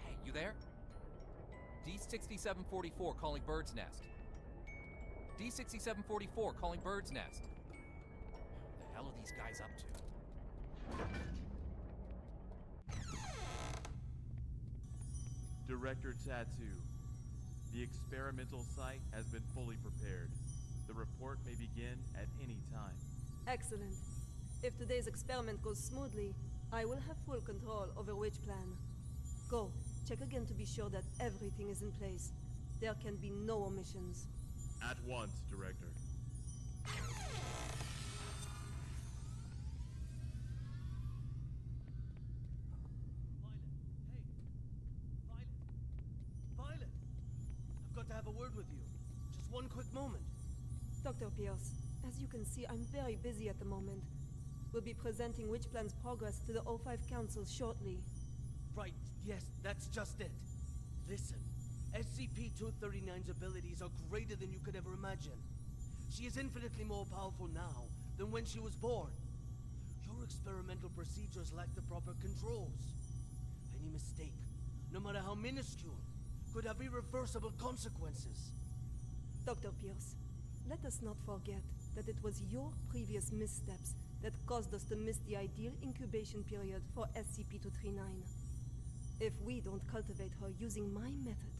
Hey, you there? D6744 calling Bird's Nest. D6744 calling Bird's Nest. What the hell are these guys up to? Director Tattoo, the experimental site has been fully prepared. The report may begin at any time. Excellent. If today's experiment goes smoothly, I will have full control over which plan. Go. Check again to be sure that everything is in place. There can be no omissions. At once, Director. Violet! I've got to have a word with you. Just one quick moment. Dr. Pierce, as you can see, I'm very busy at the moment. We'll be presenting Witch Plan's progress to the O5 Council shortly. Right, yes, that's just it. Listen, SCP-239's abilities are greater than you could ever imagine. She is infinitely more powerful now than when she was born. Your experimental procedures lack the proper controls. Any mistake, no matter how minuscule, could have irreversible consequences. Dr. Pierce, let us not forget that it was your previous missteps that caused us to miss the ideal incubation period for SCP-239. If we don't cultivate her using my method,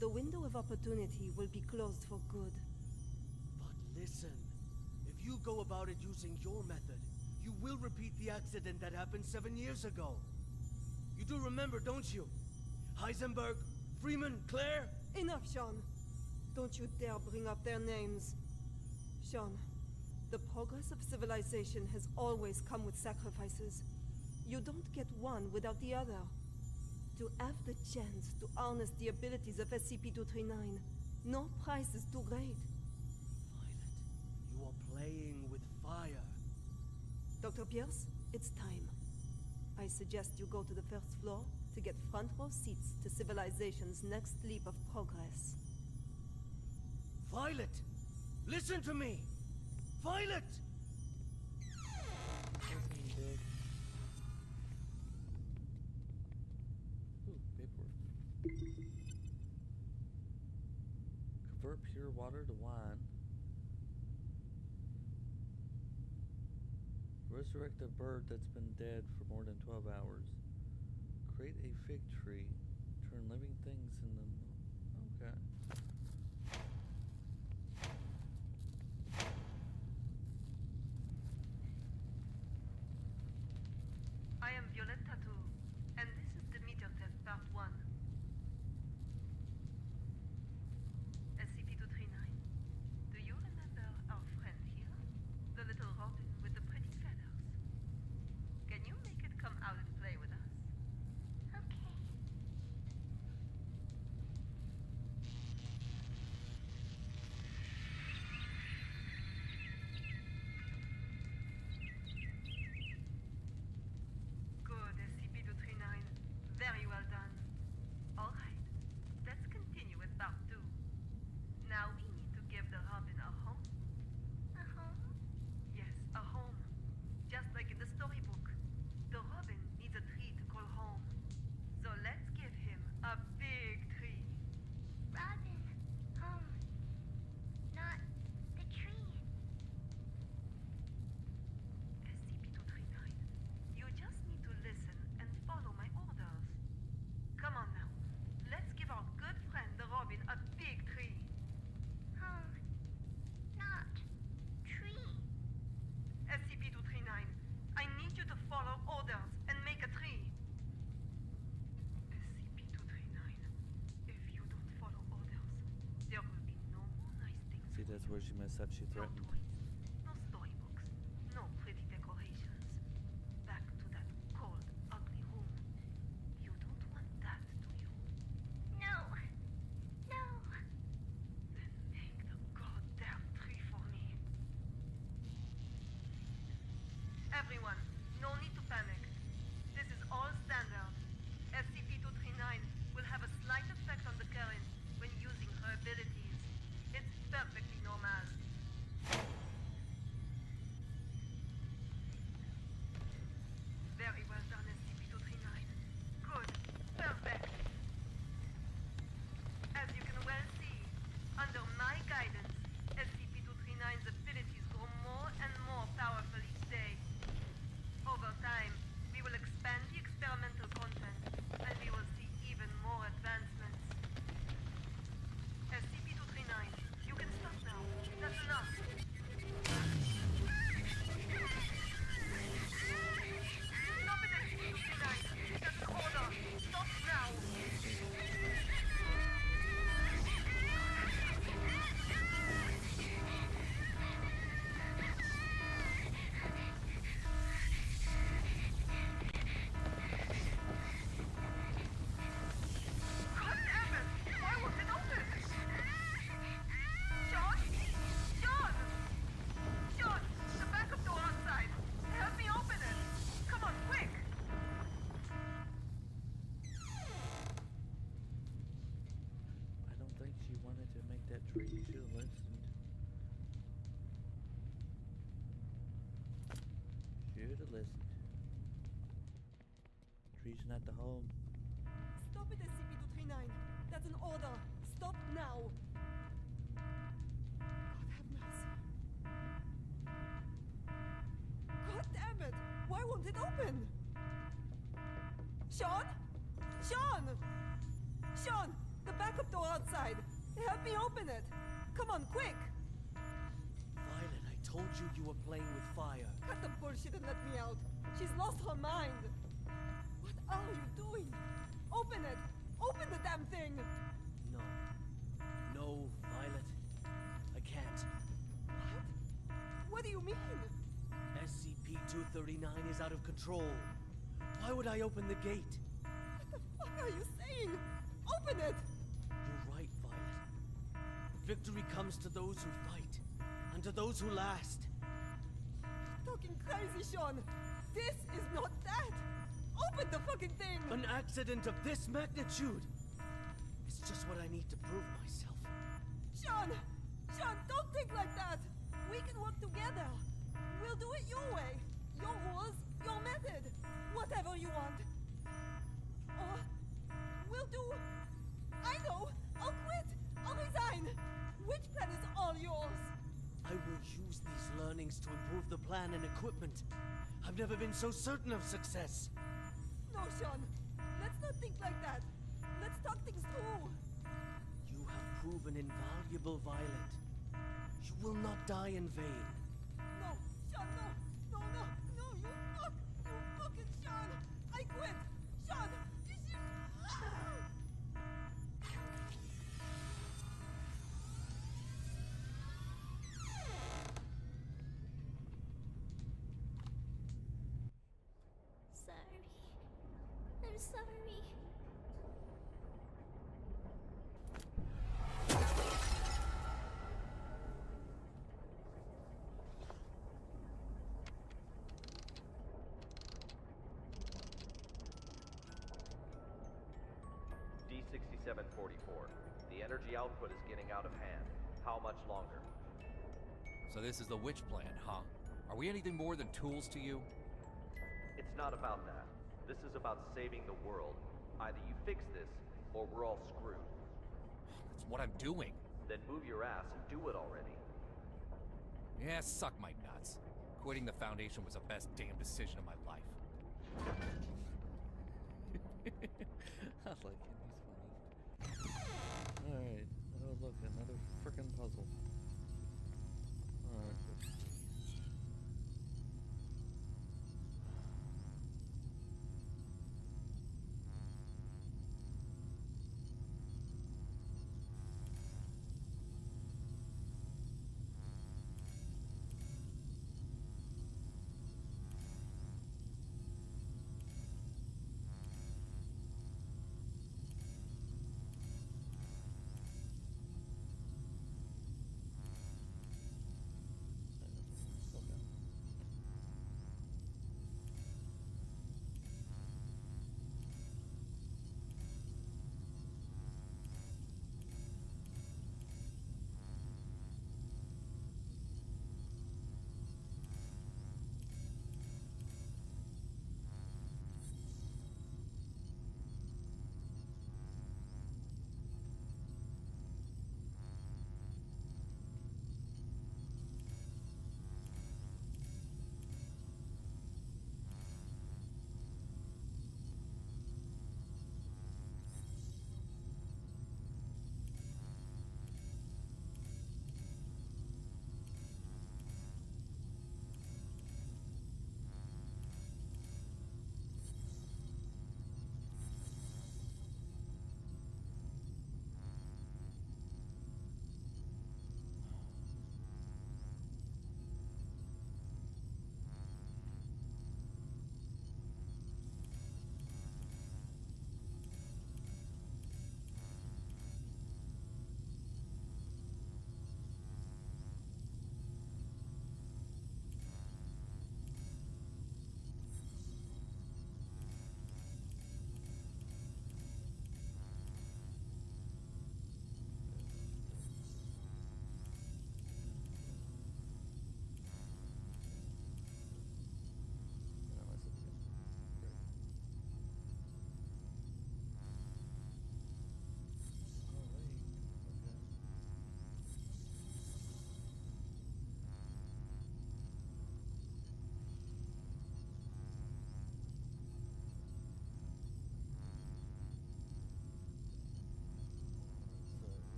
the window of opportunity will be closed for good. But listen, if you go about it using your method, you will repeat the accident that happened 7 years ago. You do remember, don't you? Heisenberg, Freeman, Claire? Enough, Sean. Don't you dare bring up their names. Sean, the progress of civilization has always come with sacrifices. You don't get one without the other. To have the chance to harness the abilities of SCP-239, no price is too great. Violet, you are playing with fire. Dr. Pierce, it's time. I suggest you go to the first floor to get front row seats to civilization's next leap of progress. Violet! Listen to me! Violet! Convert pure water to wine. Resurrect a bird that's been dead for more than 12 hours. Create a fig tree. Turn living things in them. Okay. I am Violette Tattoo, and this is the meter test part 1. SCP-239, do you remember our friend here? The little rodent with the pretty feathers? Can you make it come out and play with us? Okay. that's where she messed up. She threatened. No storybooks. No pretty decorations. Back to that cold, ugly room. You don't want that, do you? No. No. Then make the goddamn tree for me. Everyone, no need to panic. This is all standard. SCP-239 will have a slight effect on the current when using her abilities. It's perfectly normal. Very well done, SCP-239. Good. Perfect. As you can well see, under my guidance, SCP-239's abilities grow more and more powerful each day. Over time, we will expand the experimental content, and we will see even more advancements. SCP-239, you can stop now. That's enough. Stop it, SCP-239. That's an order. Stop now. God damn it! Why won't it open? John? John! John! The backup door outside. Help me open it. Come on, quick! I don't think she wanted to make that tree. She should have listened. Should have listened. Tree's not the home. Stop it, SCP-239. That's an order. Stop now. God have mercy. God damn it! Why won't it open? Sean? Sean! Sean! The backup door outside. Help me open it. Come on, quick! Violet, I told you you were playing with fire. Cut the bullshit and let me out. She's lost her mind. What are you doing? Open it! Open the damn thing! No. No, Violet. I can't. What? What do you mean? SCP-239 is out of control. Why would I open the gate? What the fuck are you saying? Open it! You're right, Violet. Victory comes to those who fight, and to those who last. You're talking crazy, Sean. This is not that. Open the fucking thing! An accident of this magnitude! It's just what I need to prove myself. Sean! Sean, don't think like that! We can work together! We'll do it your way! Your rules, your method! Whatever you want! Or we'll do... I know! I'll quit! I'll resign! Which plan is all yours? I will use these learnings to improve the plan and equipment. I've never been so certain of success. No, Sean. Let's not think like that. Let's talk things through. You have proven invaluable, Violet. You will not die in vain. No, Sean, no. No, no, no, you fuck! You fucking Sean! I quit! Sean! You should... Sorry. I'm sorry. D-6744. The energy output is getting out of hand. How much longer? So this is the witch plan, huh? Are we anything more than tools to you? It's not about that. This is about saving the world. Either you fix this, or we're all screwed. That's what I'm doing. Then move your ass and do it already. Yeah, suck my nuts. Quitting the Foundation was the best damn decision of my life. I like him, he's funny. Alright, oh look, another frickin' puzzle. Alright.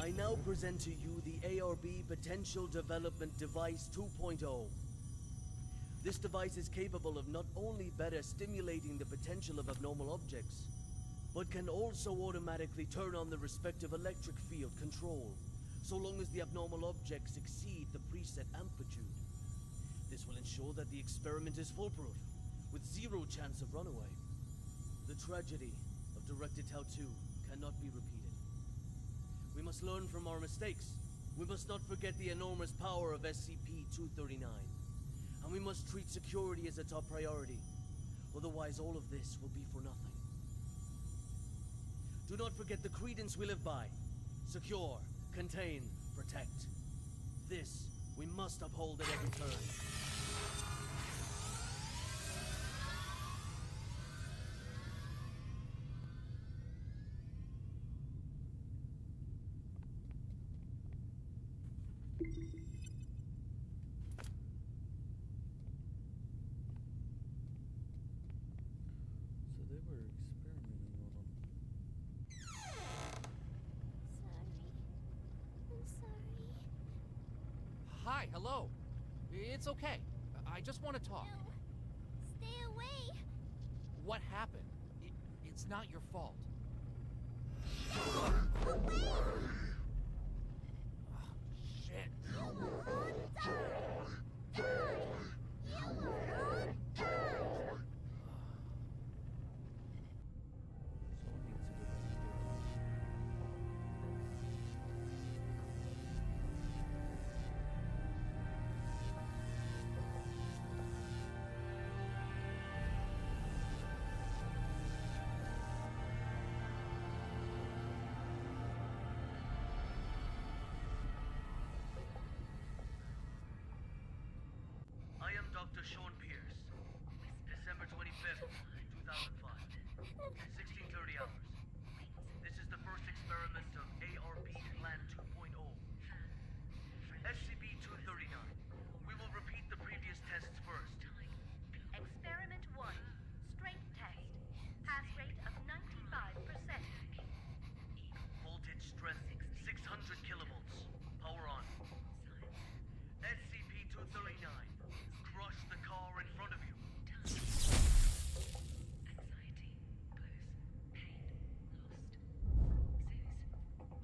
I now present to you the ARB Potential Development Device 2.0. This device is capable of not only better stimulating the potential of abnormal objects, but can also automatically turn on the respective electric field control, so long as the abnormal objects exceed the preset amplitude. This will ensure that the experiment is foolproof, with zero chance of runaway. The tragedy of Directed Tau 2 cannot be repeated. We must learn from our mistakes. We must not forget the enormous power of SCP-239. And we must treat security as a top priority. Otherwise, all of this will be for nothing. Do not forget the credence we live by. Secure, contain, protect. This we must uphold at every turn. So they were experimenting on them. I'm sorry. Hi, hello. It's okay. I just want to talk. No. Stay away. What happened? It's not your fault. Away. Oh, shit. You were on die. Die. You were on die. I am Dr. Sean Pierce. December 25th, 2005. 16:30 hours. This is the first experiment of ARB Plan 2.0. SCP-239. We will repeat the previous tests first. Experiment 1. Strength test. Pass rate of 95%. Voltage strength 600 kilovolts. Power on. SCP-239. Crush the car in front of you. Anxiety, blues, pain, lost, soothe,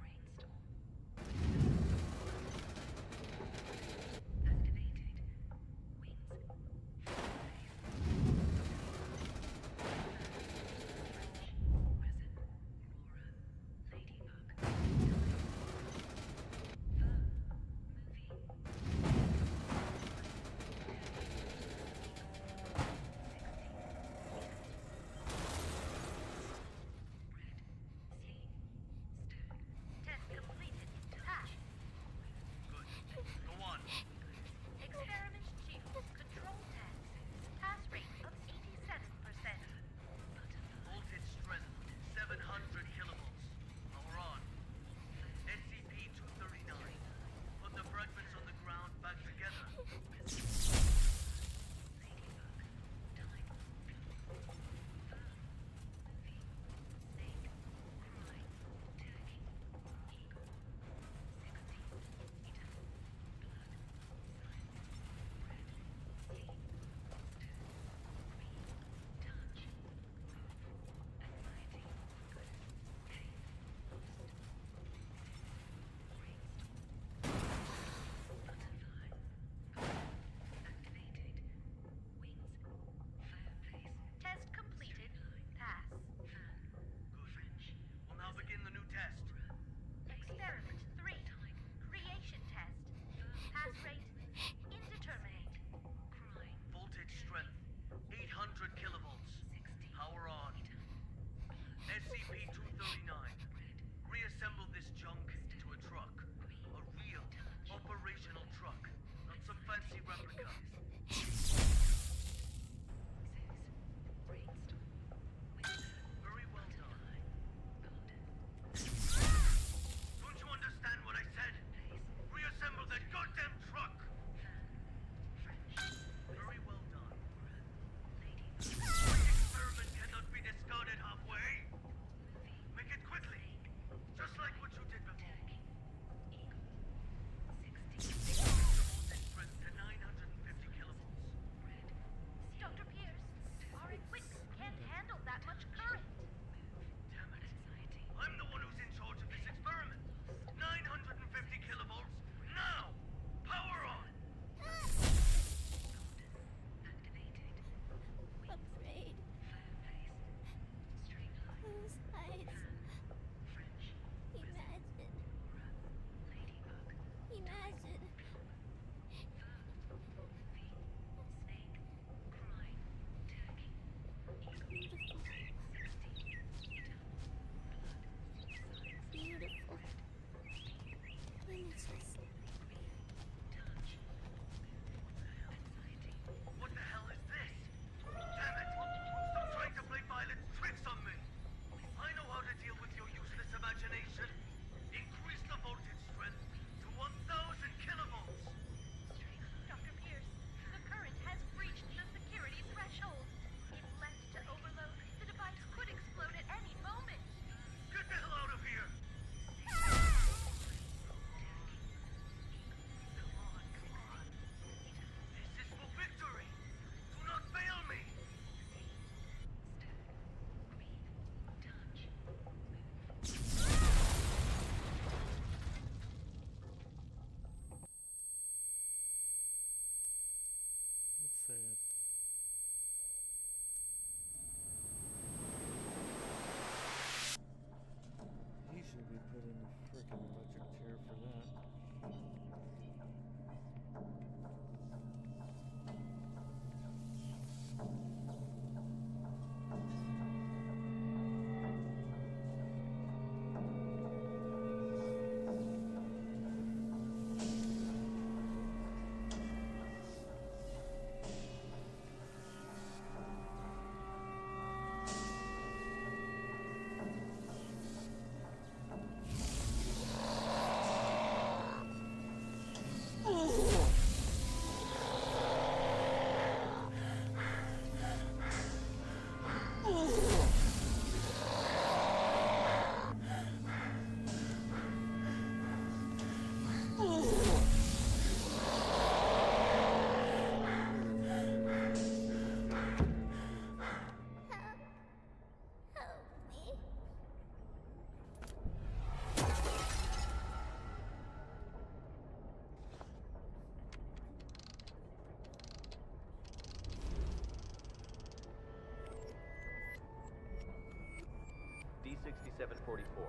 6744.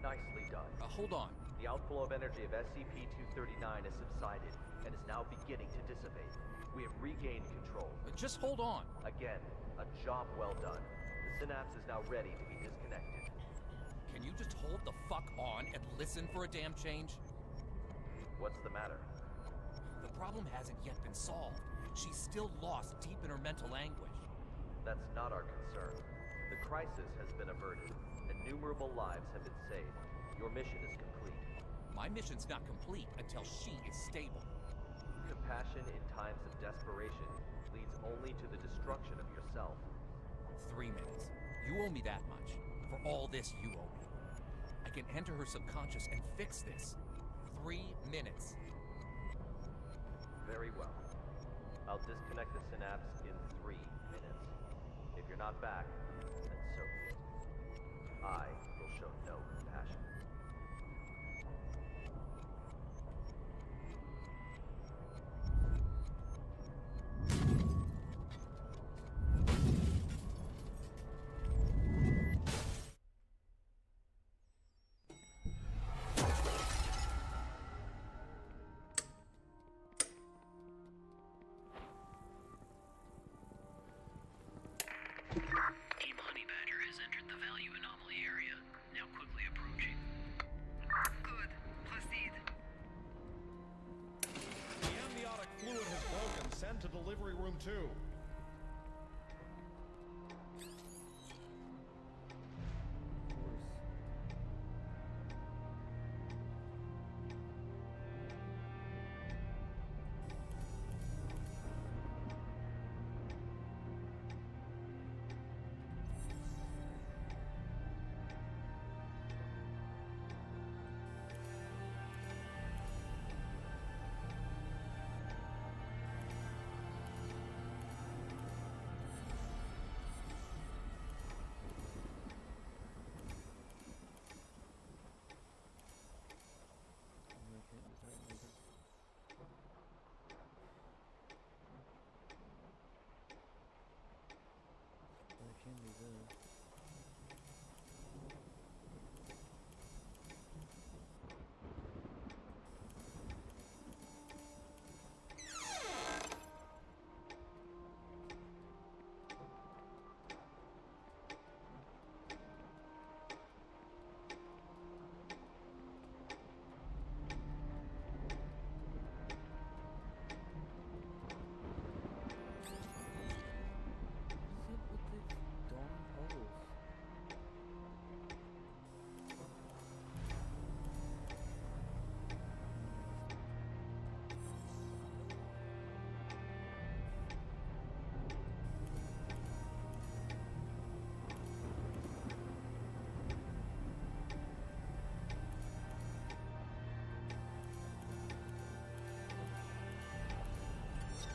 Nicely done. Hold on. The outflow of energy of SCP-239 has subsided and is now beginning to dissipate. We have regained control. Just hold on. Again, a job well done. The synapse is now ready to be disconnected. Can you just hold the fuck on and listen for a damn change? What's the matter? The problem hasn't yet been solved. She's still lost deep in her mental anguish. That's not our concern. The crisis has been averted. Innumerable lives have been saved. Your mission is complete. My mission's not complete until she is stable. Compassion in times of desperation leads only to the destruction of yourself. 3 minutes. You owe me that much. For all this, you owe me. I can enter her subconscious and fix this. 3 minutes. Very well. I'll disconnect the synapse in 3 minutes. If you're not back, then so be it. I will show no compassion. Team Honey Badger has entered the value anomaly area, now quickly approaching. Good. Proceed. The amniotic fluid has broken. Send to delivery room 2.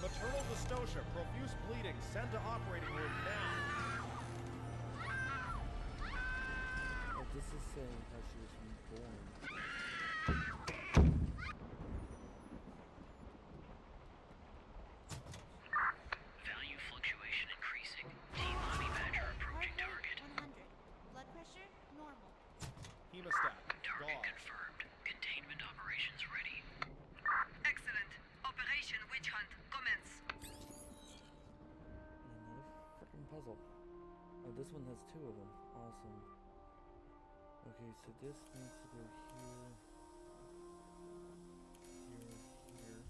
Maternal dystocia, profuse bleeding, send to operating room now. Oh, this is saying how she was born. Value fluctuation increasing. Team Honey Badger approaching target. 100. Blood pressure, normal. Hemostat, Target gone. confirmed. Containment operations ready. Excellent. Operation Witch Hunt commence. Another freaking puzzle. Oh, this one has 2 of them. Awesome. Okay, so this needs to go here. Here.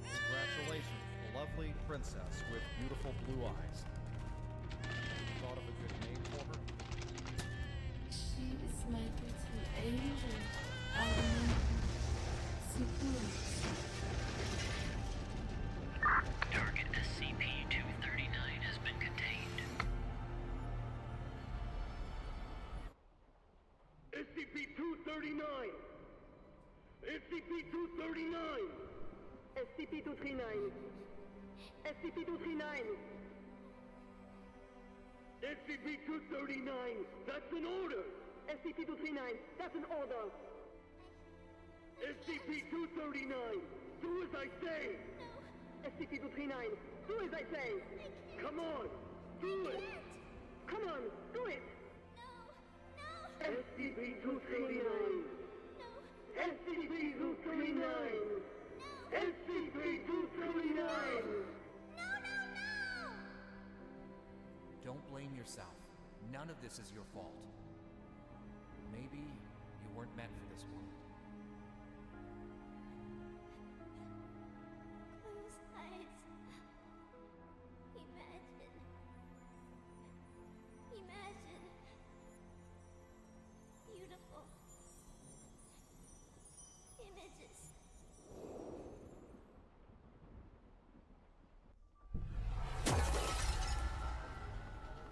Congratulations, lovely princess with beautiful blue eyes. Thought of a good name for her? She is my little angel. Secret. Target SCP-239 has been contained. SCP-239! SCP-239! SCP-239! SCP-239! SCP-239, that's an order! SCP-239, that's an order! SCP-239, do as I say! SCP-239, do as I say! Come on, do it! Come on, do it! SCP-239! SCP-239! SCP-239! Don't blame yourself. None of this is your fault. Maybe you weren't meant for this world. Close eyes. Imagine. Imagine. Beautiful. Images.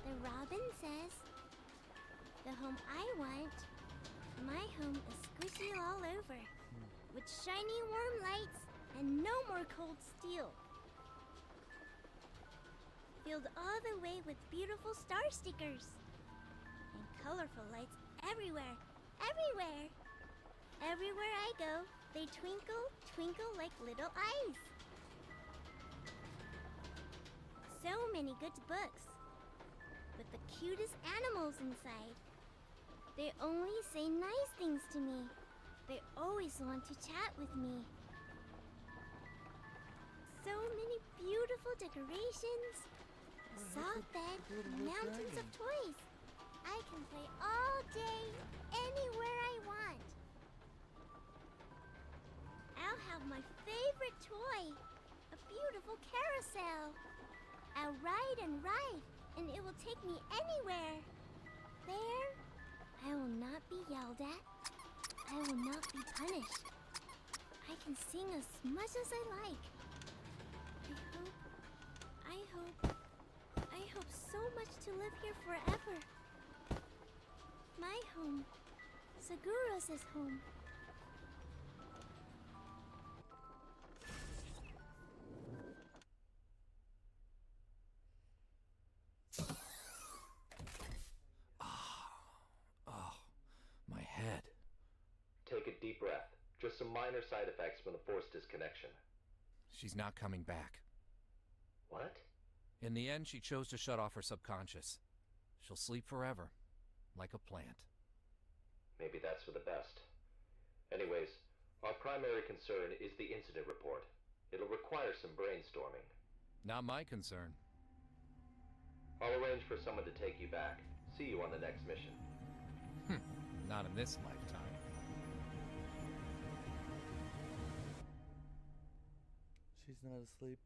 The robin says, the home I want, my home is squishy all over, with shiny warm lights and no more cold steel. Filled all the way with beautiful star stickers and colorful lights everywhere, everywhere. Everywhere I go, they twinkle, twinkle like little eyes. So many good books, with the cutest animals inside. They only say nice things to me. They always want to chat with me. So many beautiful decorations, a soft bed, mountains of toys. I can play all day, anywhere I want. I'll have my favorite toy, a beautiful carousel. I'll ride and ride, and it will take me anywhere. There, I will not be yelled at. I will not be punished. I can sing as much as I like. I hope so much to live here forever. My home, Seguros' home. My head. Take a deep breath. Just some minor side effects from the force disconnection. She's not coming back. What? In the end, she chose to shut off her subconscious. She'll sleep forever, like a plant. Maybe that's for the best. Anyways, our primary concern is the incident report. It'll require some brainstorming. Not my concern. I'll arrange for someone to take you back. See you on the next mission. Not in this lifetime. She's not asleep.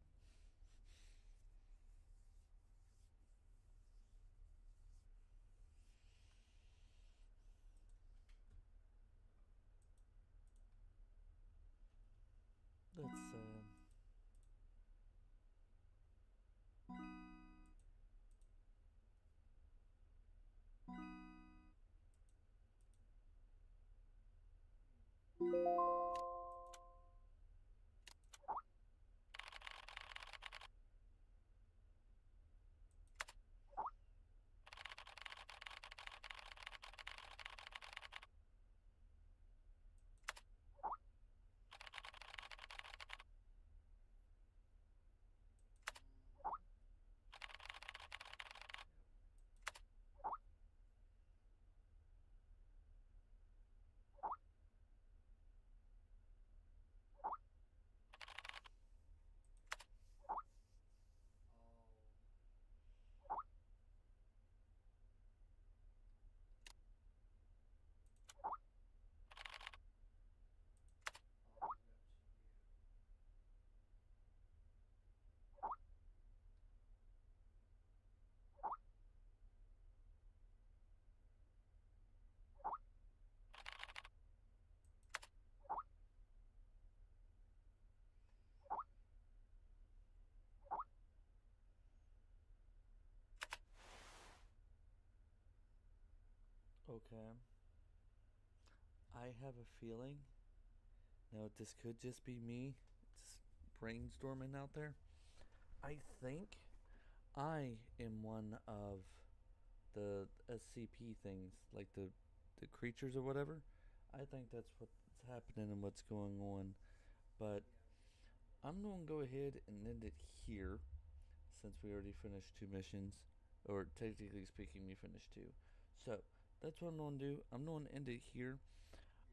Let's Okay. I have a feeling. Now, this could just be me just brainstorming out there. I think I am one of the SCP things, like the creatures or whatever. I think that's what's happening and what's going on. But I'm going to go ahead and end it here, since we already finished 2 missions, or technically speaking, we finished 2. So that's what I'm going to do. I'm going to end it here.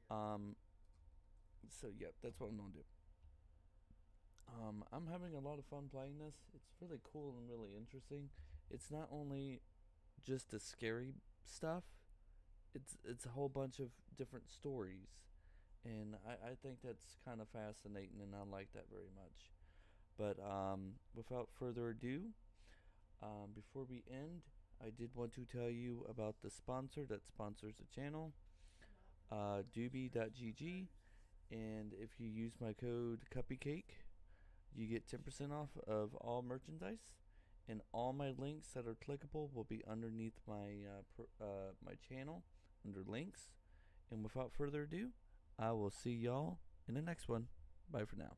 So yeah, that's what I'm going to do. I'm having a lot of fun playing this. It's really cool and really interesting. It's not only just the scary stuff. It's a whole bunch of different stories, and I think that's kind of fascinating, and I like that very much. But without further ado, before we end, I did want to tell you about the sponsor that sponsors the channel, DUBBY.gg, and if you use my code CuppyCake, you get 10% off of all merchandise, and all my links that are clickable will be underneath my my channel under links. And without further ado, I will see y'all in the next one. Bye for now.